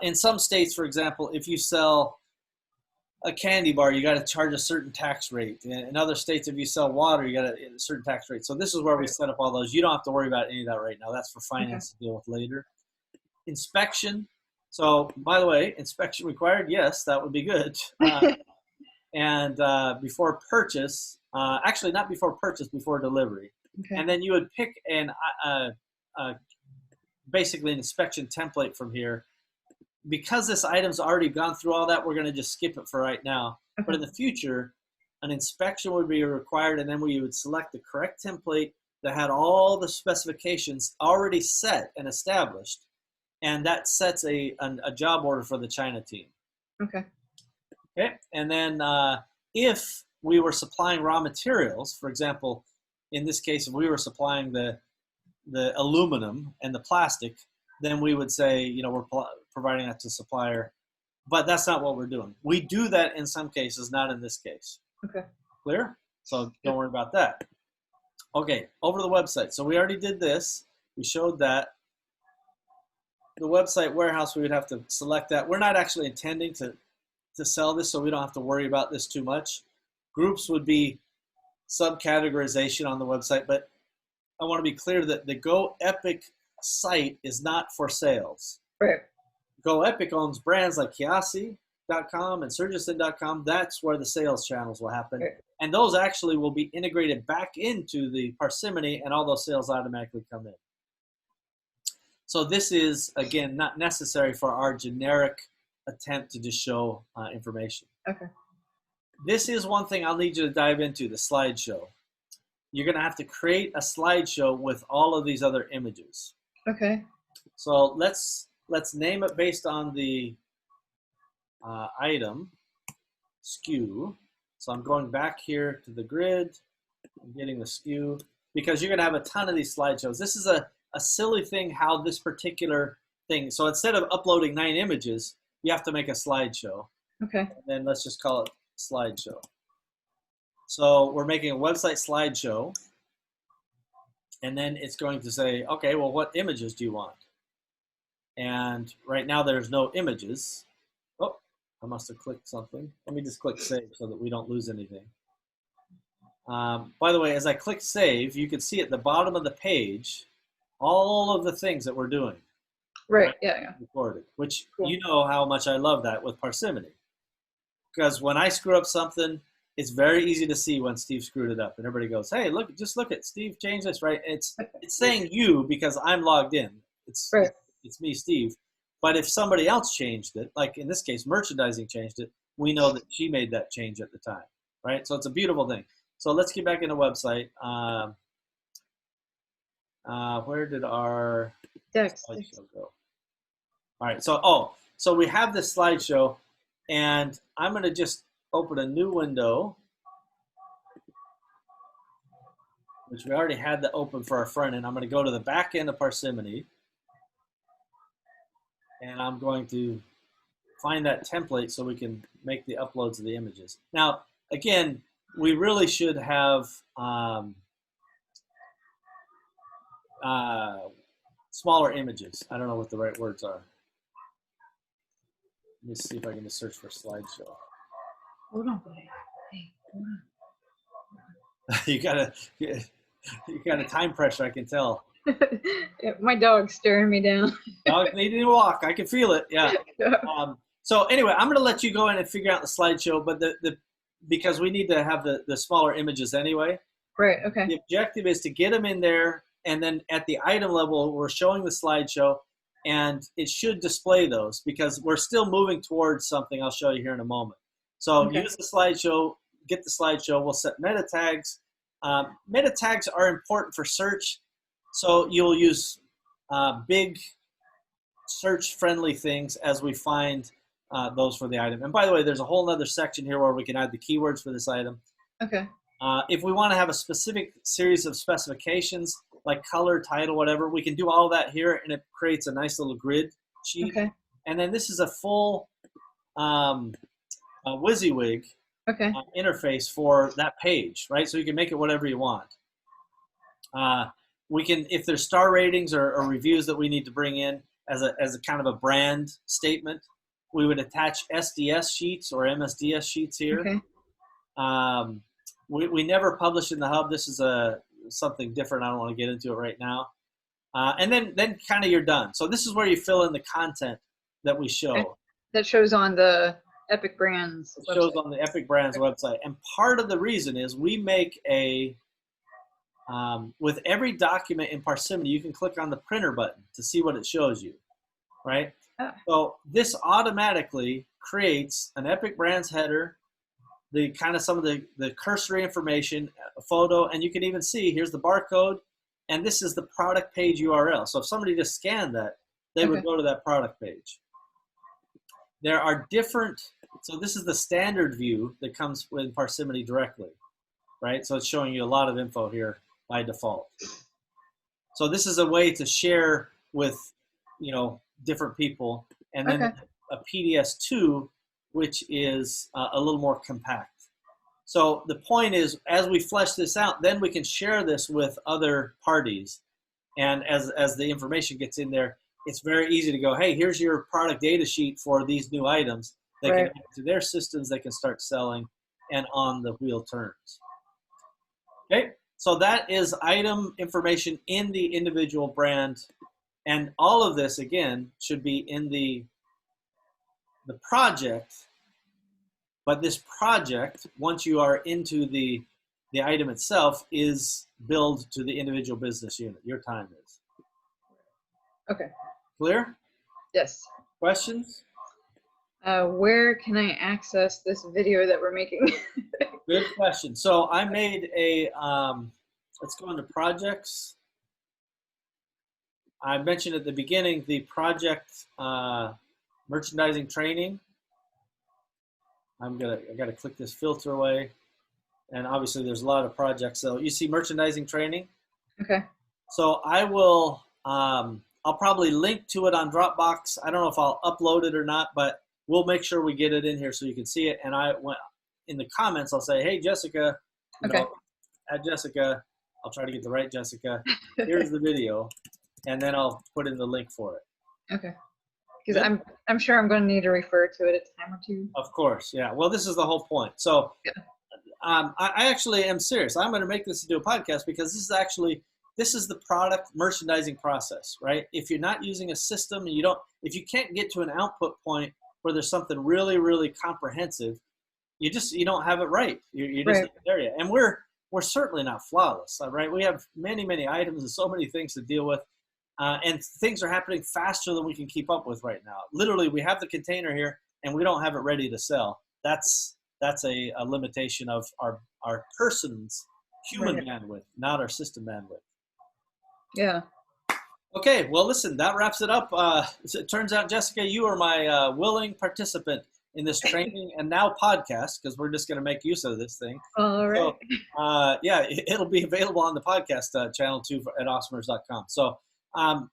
In some states, for example, if you sell a candy bar, you got to charge a certain tax rate. In other states, if you sell water, you got a certain tax rate. So this is where we set up all those. You don't have to worry about any of that right now. That's for finance to deal with later. Inspection. So, by the way, inspection required, yes, that would be good. And before purchase, actually not before purchase, before delivery. Okay. And then you would pick basically an inspection template from here. Because this item's already gone through all that, we're going to just skip it for right now. Okay. But in the future, an inspection would be required, and then we would select the correct template that had all the specifications already set and established. And that sets a job order for the China team. Okay. Okay. And then if we were supplying raw materials, for example, in this case, if we were supplying the aluminum and the plastic, then we would say, we're providing that to supplier. But that's not what we're doing. We do that in some cases, not in this case. Okay. Clear? So don't worry about that. Okay, over to the website. So we already did this. We showed that. The website warehouse, we would have to select that. We're not actually intending to sell this, so we don't have to worry about this too much. Groups would be subcategorization on the website, but I want to be clear that the Go Epic site is not for sales. Right. Go Epic owns brands like Kiasi.com and Surgiston.com. That's where the sales channels will happen. Right. And those actually will be integrated back into the Parsimony, and all those sales automatically come in. So this is, again, not necessary for our generic attempt to just show information. Okay. This is one thing I'll need you to dive into, the slideshow. You're going to have to create a slideshow with all of these other images. Okay. So let's name it based on the item SKU. So I'm going back here to the grid. I'm getting the SKU because you're going to have a ton of these slideshows. This is a silly thing how this particular thing. So instead of uploading 9 images, you have to make a slideshow. Okay. And then let's just call it slideshow. So we're making a website slideshow. And then it's going to say, okay, well, what images do you want? And right now there's no images. Oh, I must have clicked something. Let me just click save so that we don't lose anything. By the way, as I click save, you can see at the bottom of the page all of the things that we're doing. Right, yeah. Recorded, which cool. You know how much I love that with Parsimony. Because when I screw up something, it's very easy to see when Steve screwed it up. And everybody goes, hey, look, just look at Steve changed this, right? It's saying you because I'm logged in. It's me, Steve. But if somebody else changed it, like in this case, merchandising changed it, we know that she made that change at the time, right? So it's a beautiful thing. So let's get back in the website. Where did our slideshow go? All right, so we have this slideshow, and I'm going to just open a new window, which we already had that open for our front end. I'm going to go to the back end of Parsimony, and I'm going to find that template so we can make the uploads of the images. Now, again, we really should have smaller images. I don't know what the right words are. Let me see if I can just search for slideshow. Hold on, buddy. Hey, hold on. you got a time pressure, I can tell. My dog's staring me down. Dog needing to walk. I can feel it. Yeah. So anyway, I'm going to let you go in and figure out the slideshow, but because we need to have the smaller images anyway. Right. Okay. The objective is to get them in there, and then at the item level, we're showing the slideshow, and it should display those because we're still moving towards something I'll show you here in a moment. So use the slideshow, get the slideshow. We'll set meta tags. Meta tags are important for search, so you'll use big search-friendly things as we find those for the item. And by the way, there's a whole other section here where we can add the keywords for this item. Okay. If we want to have a specific series of specifications, like color, title, whatever, we can do all that here, and it creates a nice little grid sheet. Okay. And then this is a full WYSIWYG interface for that page, right? So you can make it whatever you want. We can, if there's star ratings or reviews that we need to bring in as a kind of a brand statement, we would attach SDS sheets or MSDS sheets here. Okay. We never publish in the hub. This is something different. I don't want to get into it right now. And then kind of you're done. So this is where you fill in the content that we show. Okay. That shows on the Epic Brands website. It shows on the Epic Brands website. And part of the reason is we make with every document in Parsimony, you can click on the printer button to see what it shows you, right? Oh. So this automatically creates an Epic Brands header, the kind of some of the cursory information, a photo, and you can even see here's the barcode, and this is the product page URL. So if somebody just scanned that, they would go to that product page. There are different, so this is the standard view that comes with Parsimony directly, right? So it's showing you a lot of info here by default. So this is a way to share with, different people, and then a PDS2, which is a little more compact. So the point is, as we flesh this out, then we can share this with other parties. And as the information gets in there, it's very easy to go, hey, here's your product data sheet for these new items. They can add to their systems, they can start selling, and on the wheel turns. Okay, so that is item information in the individual brand. And all of this, again, should be in the project. But this project, once you are into the item itself, is billed to the individual business unit. Your time is. Okay. Clear? Yes. Questions? Where can I access this video that we're making? Good question. So I made a, let's go into projects. I mentioned at the beginning the project merchandising training. I got to click this filter away. And obviously there's a lot of projects. So you see merchandising training. Okay. So I will, I'll probably link to it on Dropbox. I don't know if I'll upload it or not, but we'll make sure we get it in here so you can see it. And in the comments, I'll say, hey, Jessica, at Jessica, I'll try to get the right Jessica. Here's the video. And then I'll put in the link for it. Okay. Because I'm sure I'm going to need to refer to it a time or two. Of course, yeah. Well, this is the whole point. So I actually am serious. I'm going to make this into a podcast because this is the product merchandising process, right? If you're not using a system and if you can't get to an output point where there's something really, really comprehensive, you don't have it right. You're just not there yet. And we're certainly not flawless, right? We have many, many items and so many things to deal with. And things are happening faster than we can keep up with right now. Literally, we have the container here and we don't have it ready to sell. That's a limitation of our person's human bandwidth, not our system bandwidth. Yeah. Okay, well, listen, that wraps it up. It turns out, Jessica, you are my willing participant in this training and now podcast, because we're just going to make use of this thing. All right. So, yeah, it'll be available on the podcast channel too at awesomers.com. So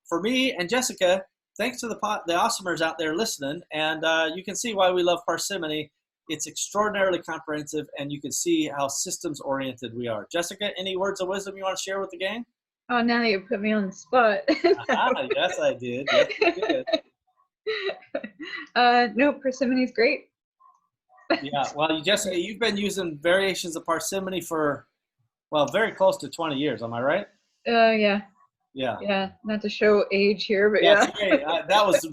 for me and Jessica, thanks to the awesomers out there listening, and you can see why we love Parsimony. It's extraordinarily comprehensive, and you can see how systems-oriented we are. Jessica, any words of wisdom you want to share with the gang? Oh, now you put me on the spot. Yes, I did. Yes, you did. No, Parsimony's great. Yeah, well, Jessica, you've been using variations of Parsimony for, well, very close to 20 years. Am I right? Yeah. Yeah. Yeah. Not to show age here, but yeah. That was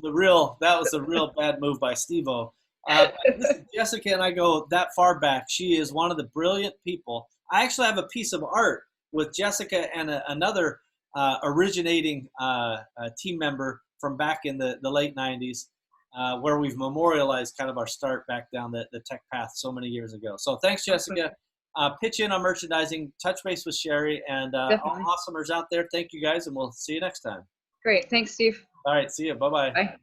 a real bad move by Steve-O. Jessica and I go that far back. She is one of the brilliant people. I actually have a piece of art with Jessica and another originating team member from back in the late 90s, where we've memorialized kind of our start back down the tech path so many years ago. So thanks, Jessica. Pitch in on merchandising, touch base with Sherry, and all awesomers out there. Thank you guys, and we'll see you next time. Great. Thanks, Steve. All right. See you. Bye-bye. Bye.